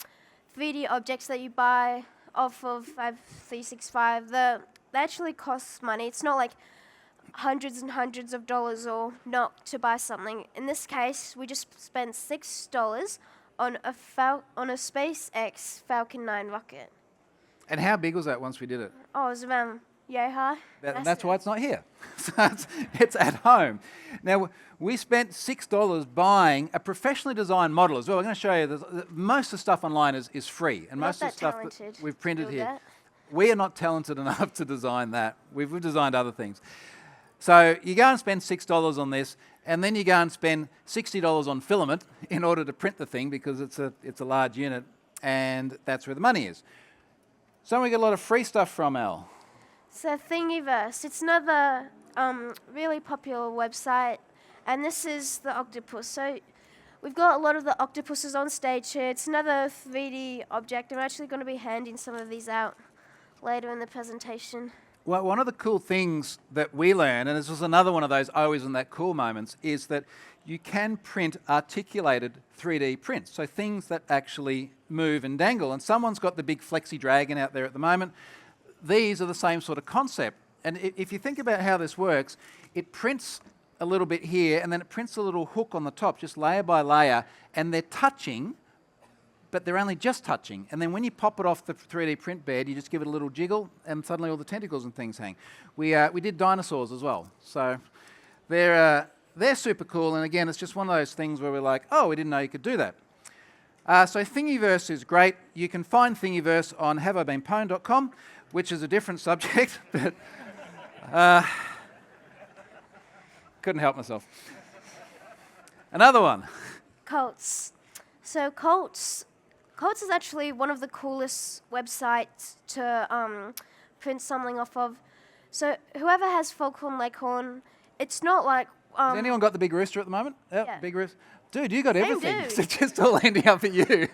Speaker 1: 3D objects that you buy off of 5365, they actually cost money. It's not like hundreds and hundreds of dollars or not to buy something. In this case, we just spent $6 on a SpaceX Falcon 9 rocket.
Speaker 2: And how big was that once we did it?
Speaker 1: Oh, it was around yay high.
Speaker 2: That's why it's not here. So it's at home. Now, we spent $6 buying a professionally designed model as well. I'm going to show you, most of the stuff online is free. And most of the stuff that we've printed here. We are not talented enough to design that. We've designed other things. So you go and spend $6 on this, and then you go and spend $60 on filament in order to print the thing because it's a large unit, and that's where the money is. So we get a lot of free stuff from Elle.
Speaker 1: So Thingiverse, it's another really popular website, and this is the octopus. So we've got a lot of the octopuses on stage here. It's another 3D object. I'm actually going to be handing some of these out later in the presentation.
Speaker 2: Well, one of the cool things that we learned, and this was another one of those always in that cool moments, is that you can print articulated 3D prints, so things that actually move and dangle. And someone's got the big Flexi Dragon out there at the moment. These are the same sort of concept. And if you think about how this works, it prints a little bit here, and then it prints a little hook on the top, just layer by layer, and they're touching, but they're only just touching. And then when you pop it off the 3D print bed, you just give it a little jiggle, and suddenly all the tentacles and things hang. We did dinosaurs as well. So they're super cool, and again, it's just one of those things where we're like, oh, we didn't know you could do that. So Thingiverse is great. You can find Thingiverse on haveibeenpwned.com, which is a different subject, but couldn't help myself. Another one.
Speaker 1: Cults. So Cults is actually one of the coolest websites to print something off of. So whoever has Foghorn Leghorn, it's not like...
Speaker 2: Has anyone got the big rooster at the moment? Yep,
Speaker 1: yeah.
Speaker 2: Big rooster. Dude, you got everything.
Speaker 1: do.
Speaker 2: It's just all ending up at you.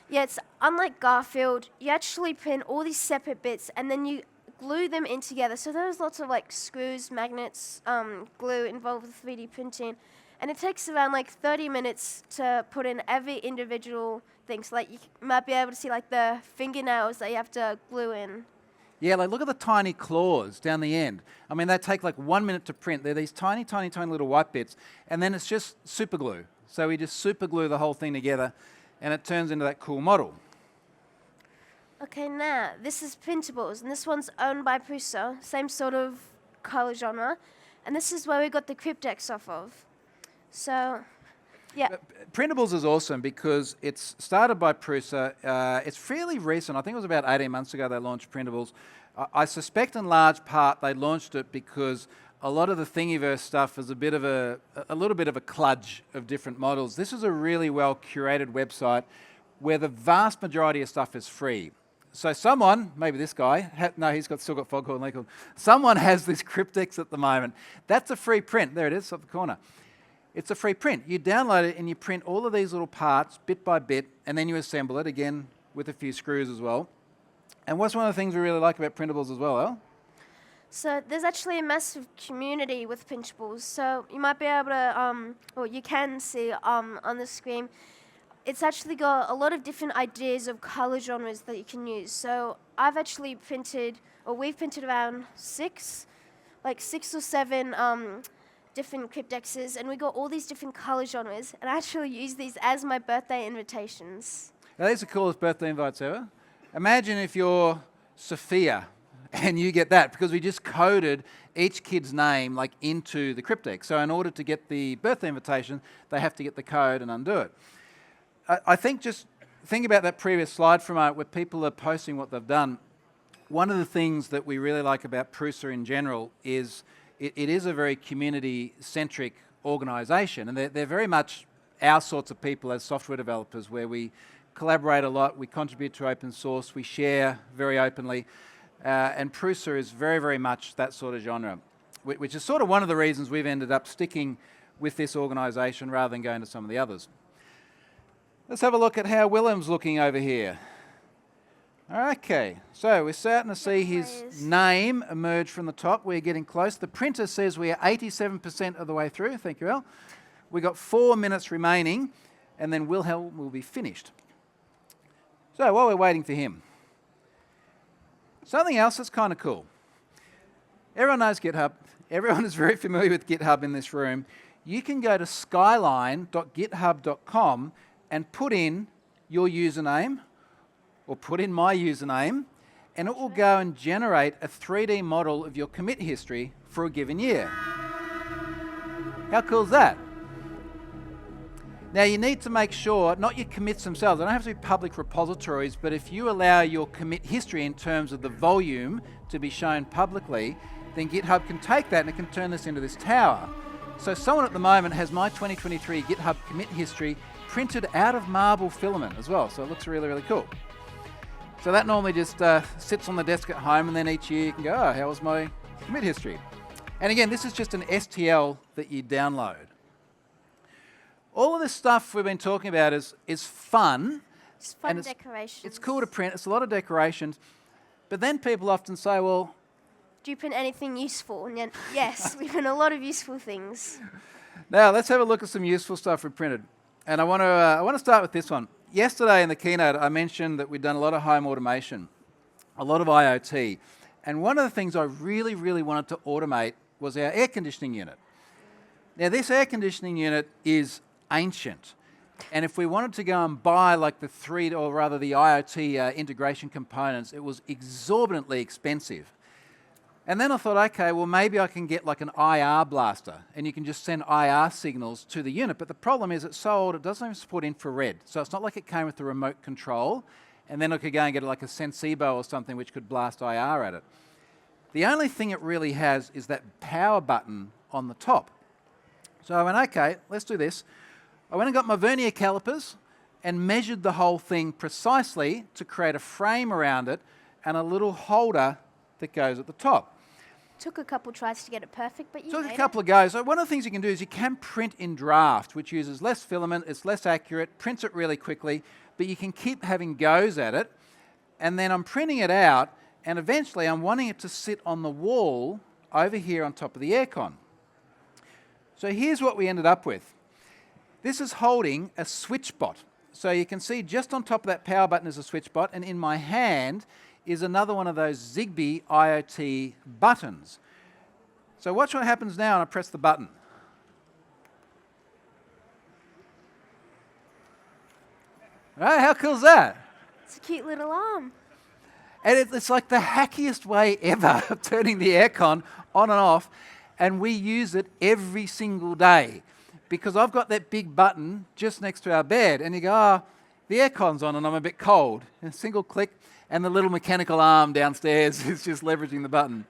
Speaker 1: Yeah, it's unlike Garfield. You actually print all these separate bits and then you glue them in together. So there's lots of like screws, magnets, glue involved with 3D printing. And it takes around like 30 minutes to put in every individual thing. So like you might be able to see like the fingernails that you have to glue in.
Speaker 2: Yeah, like look at the tiny claws down the end. I mean, they take like 1 minute to print. They're these tiny, tiny, tiny little white bits. And then it's just super glue. So we just super glue the whole thing together and it turns into that cool model.
Speaker 1: Okay, now this is Printables, and this one's owned by Prusa, same sort of color genre. And this is where we got the cryptex off of. So, yeah.
Speaker 2: Printables is awesome because it's started by Prusa. It's fairly recent. I think it was about 18 months ago they launched Printables. I suspect in large part they launched it because a lot of the Thingiverse stuff is a little bit of a kludge of different models. This is a really well curated website where the vast majority of stuff is free. So someone, maybe this guy, he's still got Foghorn Leghorn. Someone has this cryptex at the moment. That's a free print. There it is, up the corner. It's a free print. You download it and you print all of these little parts bit by bit, and then you assemble it, again, with a few screws as well. And what's one of the things we really like about Printables as well, Elle?
Speaker 1: So there's actually a massive community with Printables. So you might be able to, or you can see on the screen, it's actually got a lot of different ideas of color genres that you can use. So I've actually printed, or we've printed around six or seven different cryptexes, and we got all these different color genres, and I actually use these as my birthday invitations.
Speaker 2: Now, these are the coolest birthday invites ever. Imagine if you're Sophia and you get that, because we just coded each kid's name like into the cryptex. So in order to get the birthday invitation, they have to get the code and undo it. I think just think about that previous slide from where people are posting what they've done. One of the things that we really like about Prusa in general is it is a very community-centric organisation, and they're very much our sorts of people as software developers, where we collaborate a lot, we contribute to open source, we share very openly, and Prusa is very, very much that sort of genre, which is sort of one of the reasons we've ended up sticking with this organisation rather than going to some of the others. Let's have a look at how Willem's looking over here. Okay, so we're starting to see his name emerge from the top. We're getting close. The printer says we are 87% of the way through. Thank you, Elle. We've got 4 minutes remaining, and then Wilhelm will be finished. So while we're waiting for him, something else that's kind of cool. Everyone knows GitHub. Everyone is very familiar with GitHub in this room. You can go to skyline.github.com and put in your username, or put in my username, and it will go and generate a 3D model of your commit history for a given year. How cool is that? Now you need to make sure, not your commits themselves, they don't have to be public repositories, but if you allow your commit history in terms of the volume to be shown publicly, then GitHub can take that and it can turn this into this tower. So someone at the moment has my 2023 GitHub commit history printed out of marble filament as well, so it looks really, really cool. So that normally just sits on the desk at home, and then each year you can go, oh, how was my commit history? And again, this is just an STL that you download. All of this stuff we've been talking about is fun.
Speaker 1: It's fun decorations.
Speaker 2: It's cool to print, it's a lot of decorations, but then people often say, well,
Speaker 1: do you print anything useful? And then, yes, we print a lot of useful things.
Speaker 2: Now let's have a look at some useful stuff we printed. And I want to start with this one. Yesterday in the keynote, I mentioned that we'd done a lot of home automation, a lot of IoT. And one of the things I really, really wanted to automate was our air conditioning unit. Now, this air conditioning unit is ancient. And if we wanted to go and buy like the IoT integration components, it was exorbitantly expensive. And then I thought, okay, well, maybe I can get like an IR blaster, and you can just send IR signals to the unit. But the problem is it's so old, it doesn't even support infrared. So it's not like it came with the remote control, and then I could go and get like a Sensibo or something which could blast IR at it. The only thing it really has is that power button on the top. So I went, okay, let's do this. I went and got my vernier calipers and measured the whole thing precisely to create a frame around it and a little holder that goes at the top.
Speaker 1: Took a couple tries to get it perfect, but you
Speaker 2: Took
Speaker 1: made
Speaker 2: a couple of goes. So one of the things you can do is you can print in draft, which uses less filament, it's less accurate, prints it really quickly. but you can keep having goes at it. And then I'm printing it out, and eventually I'm wanting it to sit on the wall over here on top of the aircon. So here's what we ended up with. This is holding a switch bot. So you can see just on top of that power button is a switch bot, and in my hand is another one of those Zigbee IoT buttons. So watch what happens now when I press the button. Right, how cool is that?
Speaker 1: It's a cute little arm.
Speaker 2: And it's like the hackiest way ever of turning the aircon on and off, and we use it every single day because I've got that big button just next to our bed, and you go, oh, the aircon's on and I'm a bit cold. And a single click, and the little mechanical arm downstairs is just leveraging the button.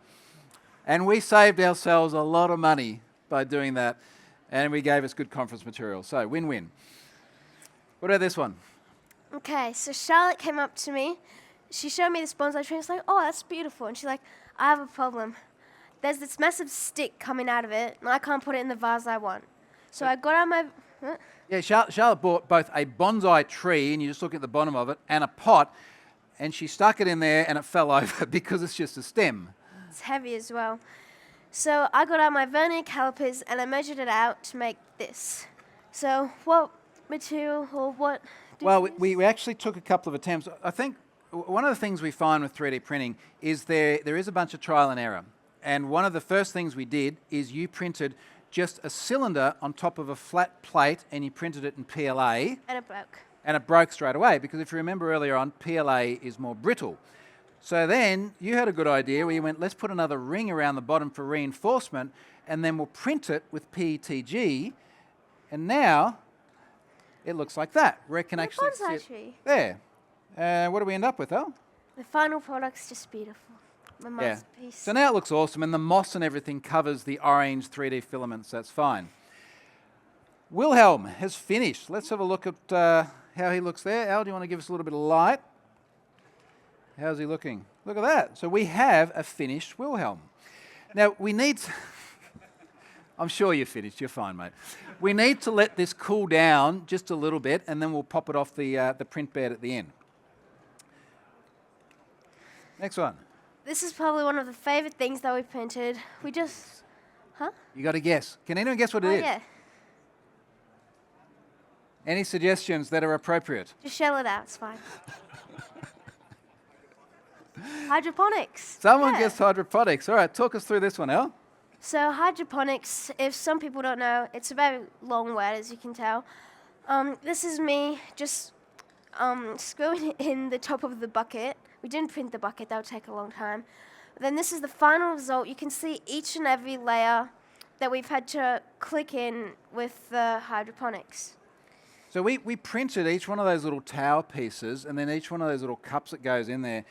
Speaker 2: And we saved ourselves a lot of money by doing that, and we gave us good conference material. So win-win. What about this one?
Speaker 1: Okay, so Charlotte came up to me. She showed me this bonsai tree. It's like, oh, that's beautiful. And she's like, I have a problem. There's this massive stick coming out of it, and I can't put it in the vase I want. So I got out my...
Speaker 2: Yeah, Charlotte bought both a bonsai tree, and you just look at the bottom of it, and a pot, and she stuck it in there, and it fell over because it's just a stem.
Speaker 1: It's heavy as well. So I got out my vernier calipers, and I measured it out to make this. So what material or what...
Speaker 2: Well, we actually took a couple of attempts. I think one of the things we find with 3D printing is there is a bunch of trial and error. And one of the first things we did is you printed just a cylinder on top of a flat plate, and you printed it in PLA.
Speaker 1: And it broke.
Speaker 2: And it broke straight away, because if you remember earlier on, PLA is more brittle. So then you had a good idea where you went, let's put another ring around the bottom for reinforcement, and then we'll print it with PETG. And now it looks like that, where it can actually sit there. What do we end up with, Elle?
Speaker 1: The final product's just beautiful. My masterpiece.
Speaker 2: So now it looks awesome, and the moss and everything covers the orange 3D filaments. That's fine. Wilhelm has finished. Let's have a look at how he looks there. Elle, do you want to give us a little bit of light? How's he looking? Look at that. So we have a finished Wilhelm. Now, we need... I'm sure you're finished. You're fine, mate. We need to let this cool down just a little bit, and then we'll pop it off the print bed at the end. Next one.
Speaker 1: This is probably one of the favorite things that we printed. We just... Huh?
Speaker 2: You got to guess. Can anyone guess what it is?
Speaker 1: Yeah.
Speaker 2: Any suggestions that are appropriate?
Speaker 1: Just shell it out. It's fine. Hydroponics.
Speaker 2: Someone guessed hydroponics. All right, talk us through this one, Elle.
Speaker 1: So hydroponics, if some people don't know, it's a very long word, as you can tell. This is me just screwing it in the top of the bucket. We didn't print the bucket, that would take a long time. Then this is the final result. You can see each and every layer that we've had to click in with the hydroponics.
Speaker 2: So we printed each one of those little tower pieces, and then each one of those little cups that goes in there.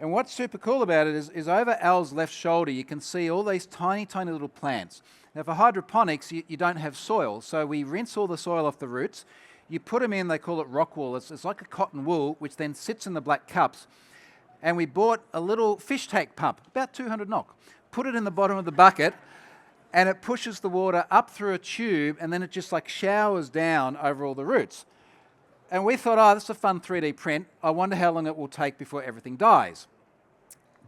Speaker 2: And what's super cool about it is over Al's left shoulder, you can see all these tiny, tiny little plants. Now for hydroponics, you don't have soil, so we rinse all the soil off the roots. You put them in, they call it rock wool. It's like a cotton wool, which then sits in the black cups. And we bought a little fish tank pump, about 200 knock. Put it in the bottom of the bucket, and it pushes the water up through a tube, and then it just like showers down over all the roots. And we thought, oh, this is a fun 3D print. I wonder how long it will take before everything dies.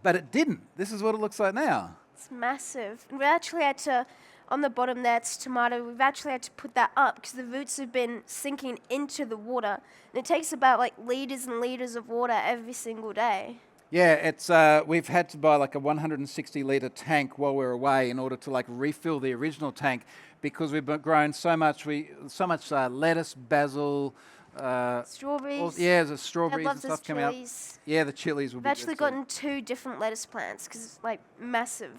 Speaker 2: But it didn't. This is what it looks like now.
Speaker 1: It's massive. And we actually had to, on the bottom there, it's tomato, we've actually had to put that up because the roots have been sinking into the water. And it takes about like litres and litres of water every single day.
Speaker 2: Yeah, it's we've had to buy like a 160-litre tank while we're away in order to like refill the original tank because we've grown so much lettuce, basil,
Speaker 1: strawberries.
Speaker 2: There's strawberries and stuff coming up. Yeah, the chilies will be
Speaker 1: We've actually gotten 2 different lettuce plants because it's like massive.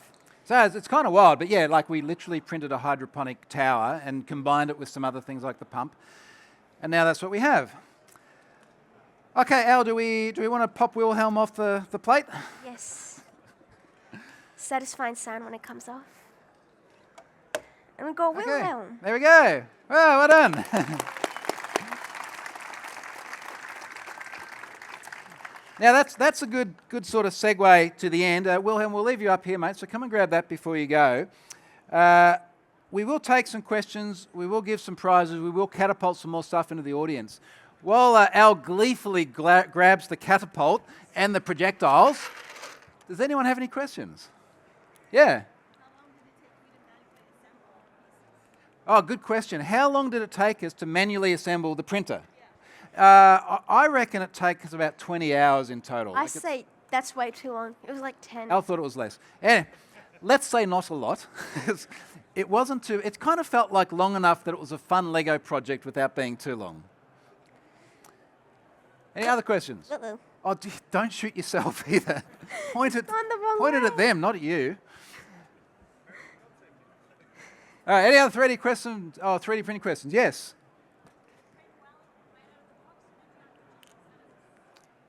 Speaker 2: So it's kind of wild, but yeah, like we literally printed a hydroponic tower and combined it with some other things like the pump, and now that's what we have. Okay, Al, do we want to pop Wilhelm off the plate?
Speaker 1: Yes. Satisfying sound when it comes off. And we got Wilhelm.
Speaker 2: There we go. Oh, well done. Now that's a good sort of segue to the end. Wilhelm, we'll leave you up here, mate, so come and grab that before you go. We will take some questions, we will give some prizes, we will catapult some more stuff into the audience. While Elle gleefully grabs the catapult and the projectiles, does anyone have any questions? Yeah. Oh, good question. How long did it take us to manually assemble the printer? I reckon it takes us about 20 hours in total.
Speaker 1: I say that's way too long. It was like 10.
Speaker 2: Elle thought it was less. Anyway, let's say not a lot. It wasn't too, it kind of felt like long enough that it was a fun Lego project without being too long. Any other questions?
Speaker 1: Uh-oh.
Speaker 2: Oh, don't shoot yourself either. Point it at them, not at you. All right, any other 3D questions? Oh, 3D printing questions. Yes.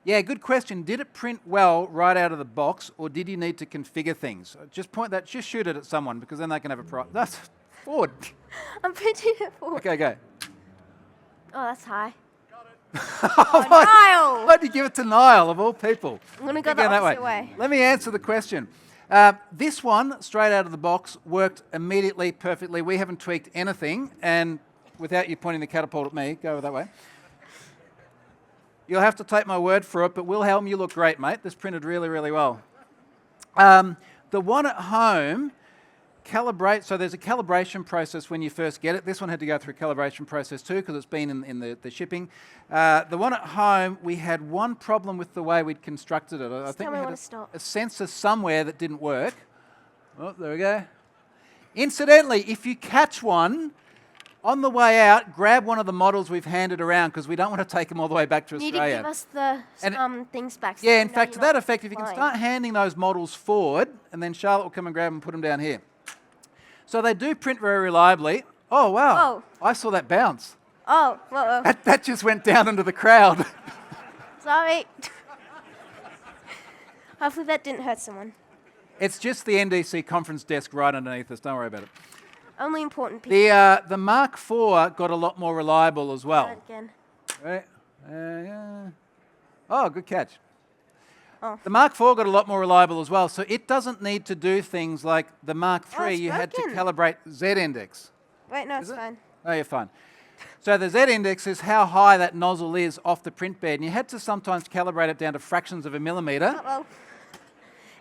Speaker 2: Yeah, good question. Did it print well right out of the box, or did you need to configure things? Just shoot it at someone, because then they can have a prize. That's forward.
Speaker 1: I'm printing it forward.
Speaker 2: Okay, go.
Speaker 1: Oh, that's high.
Speaker 2: Oh,
Speaker 1: Niall!
Speaker 2: Why'd you give it to Niall, of all people?
Speaker 1: I'm going to go the opposite way.
Speaker 2: Let me answer the question. This one, straight out of the box, worked immediately, perfectly. We haven't tweaked anything, and without you pointing the catapult at me, go that way. You'll have to take my word for it, but Wilhelm, you look great, mate. This printed really, really well. The one at home, so there's a calibration process when you first get it. This one had to go through a calibration process too, because it's been in the shipping. The one at home, we had one problem with the way we'd constructed it. I think we had a sensor somewhere that didn't work. Oh, there we go. Incidentally, if you catch one, on the way out, grab one of the models we've handed around, because we don't want to take them all the way back to Australia.
Speaker 1: You need to give us the things back.
Speaker 2: Yeah, in fact, to that effect, if you can start handing those models forward, and then Charlotte will come and grab them and put them down here. So they do print very reliably. Oh, wow. Oh. I saw that bounce.
Speaker 1: Oh, whoa.
Speaker 2: That just went down into the crowd.
Speaker 1: Sorry. Hopefully that didn't hurt someone.
Speaker 2: It's just the NDC conference desk right underneath us. Don't worry about it.
Speaker 1: Only important people.
Speaker 2: The Mark IV got a lot more reliable as well.
Speaker 1: Again.
Speaker 2: Right. Yeah. Oh, good catch.
Speaker 1: Oh.
Speaker 2: The Mark IV got a lot more reliable as well, so it doesn't need to do things like the Mark III. You had to calibrate Z-index.
Speaker 1: Wait, no, it's fine.
Speaker 2: Oh, you're fine. So the Z-index is how high that nozzle is off the print bed, and you had to sometimes calibrate it down to fractions of a millimetre.
Speaker 1: Uh-oh.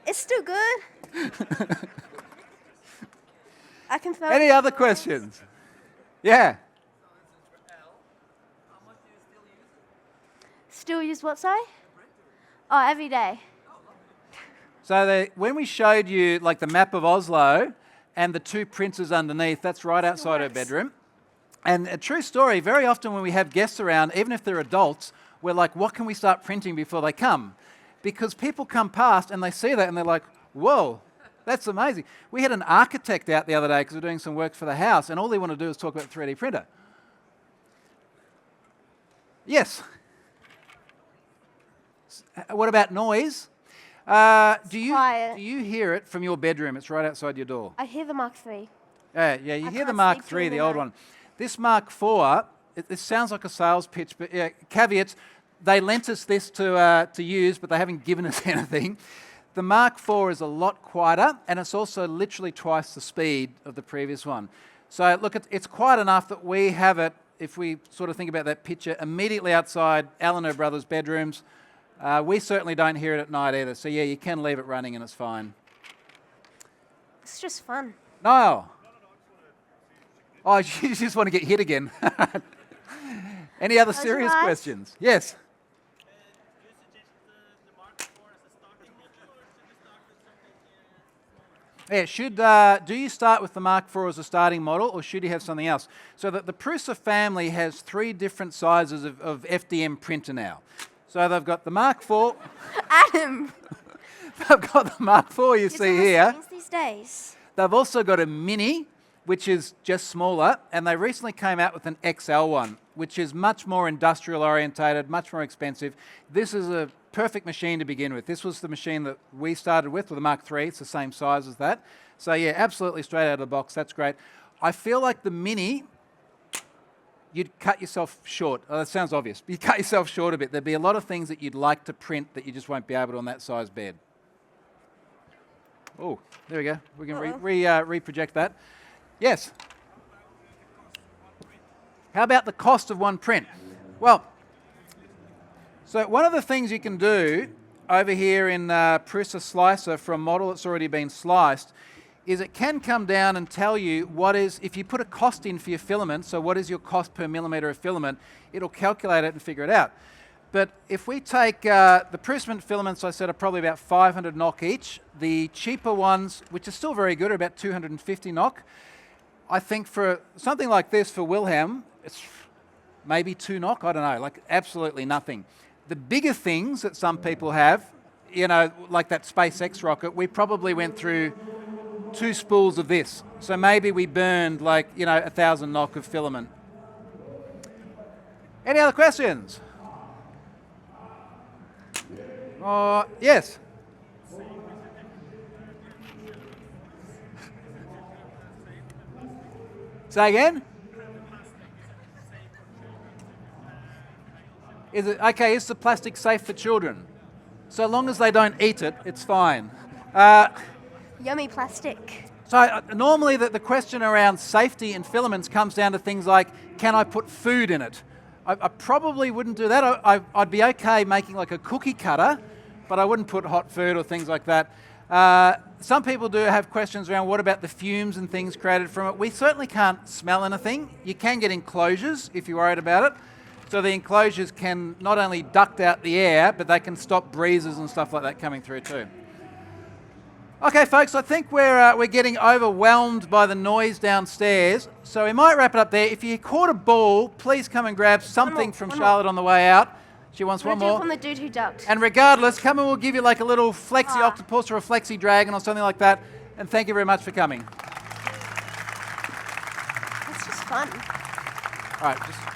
Speaker 1: It's still good. I can feel
Speaker 2: Any other questions? Yeah.
Speaker 1: Still use what, sorry? Oh, every day.
Speaker 2: So when we showed you like the map of Oslo and the two printers underneath, that's right outside her bedroom. And a true story, very often when we have guests around, even if they're adults, we're like, what can we start printing before they come? Because people come past and they see that and they're like, whoa, that's amazing. We had an architect out the other day because we're doing some work for the house, and all they want to do is talk about the 3D printer. Yes. What about noise? Do you hear it from your bedroom? It's right outside your door.
Speaker 1: I hear the Mark III.
Speaker 2: Yeah, you hear the Mark III, the old one. This Mark IV, it sounds like a sales pitch, but yeah, caveats, they lent us this to use, but they haven't given us anything. The Mark IV is a lot quieter, and it's also literally twice the speed of the previous one. So look, it's quiet enough that we have it, if we sort of think about that picture, immediately outside Elle and her brother's bedrooms. We certainly don't hear it at night either. So yeah, you can leave it running and it's fine.
Speaker 1: It's just fun.
Speaker 2: No. Oh, you just want to get hit again. Any other serious questions? Yes. Yeah, do you start with the Mark IV as a starting model, or should you have something else? So that the Prusa family has 3 different sizes of FDM printer now. So they've got the Mark IV.
Speaker 1: Adam!
Speaker 2: They've got the Mark IV you see here.
Speaker 1: These days.
Speaker 2: They've also got a Mini, which is just smaller, and they recently came out with an XL one, which is much more industrial orientated, much more expensive. This is a perfect machine to begin with. This was the machine that we started with the Mark III. It's the same size as that. So yeah, absolutely straight out of the box. That's great. I feel like the Mini, you'd cut yourself short. Oh, that sounds obvious. You'd cut yourself short a bit. There'd be a lot of things that you'd like to print that you just won't be able to on that size bed. Oh, there we go. We can re-project that. Yes. How about the cost of one print? Well, So one of the things you can do over here in Prusa Slicer for a model that's already been sliced is it can come down and tell you what is, if you put a cost in for your filament, so what is your cost per millimetre of filament, it'll calculate it and figure it out. But if we take the Prusa filaments, I said, are probably about 500 NOK each. The cheaper ones, which are still very good, are about 250 NOK. I think for something like this for Wilhelm, it's maybe 2 NOK, I don't know, like absolutely nothing. The bigger things that some people have, you know, like that SpaceX rocket, we probably went through 2 spools of this. So maybe we burned like, you know, 1,000 NOK of filament. Any other questions? Yes? Say again? Is it okay? Is the plastic safe for children? So long as they don't eat it, it's fine.
Speaker 1: Yummy plastic.
Speaker 2: So normally the question around safety in filaments comes down to things like, can I put food in it? I probably wouldn't do that. I'd be okay making like a cookie cutter, but I wouldn't put hot food or things like that. Some people do have questions around what about the fumes and things created from it. We certainly can't smell anything. You can get enclosures if you're worried about it. So the enclosures can not only duct out the air, but they can stop breezes and stuff like that coming through too. Okay, folks, I think we're getting overwhelmed by the noise downstairs, so we might wrap it up there. If you caught a ball, please come and grab something from Charlotte on the way out. She wants one more.
Speaker 1: From the dude who ducked.
Speaker 2: And regardless, come and we'll give you like a little flexi octopus or a flexi dragon or something like that. And thank you very much for coming.
Speaker 1: It's just fun.
Speaker 2: All right, just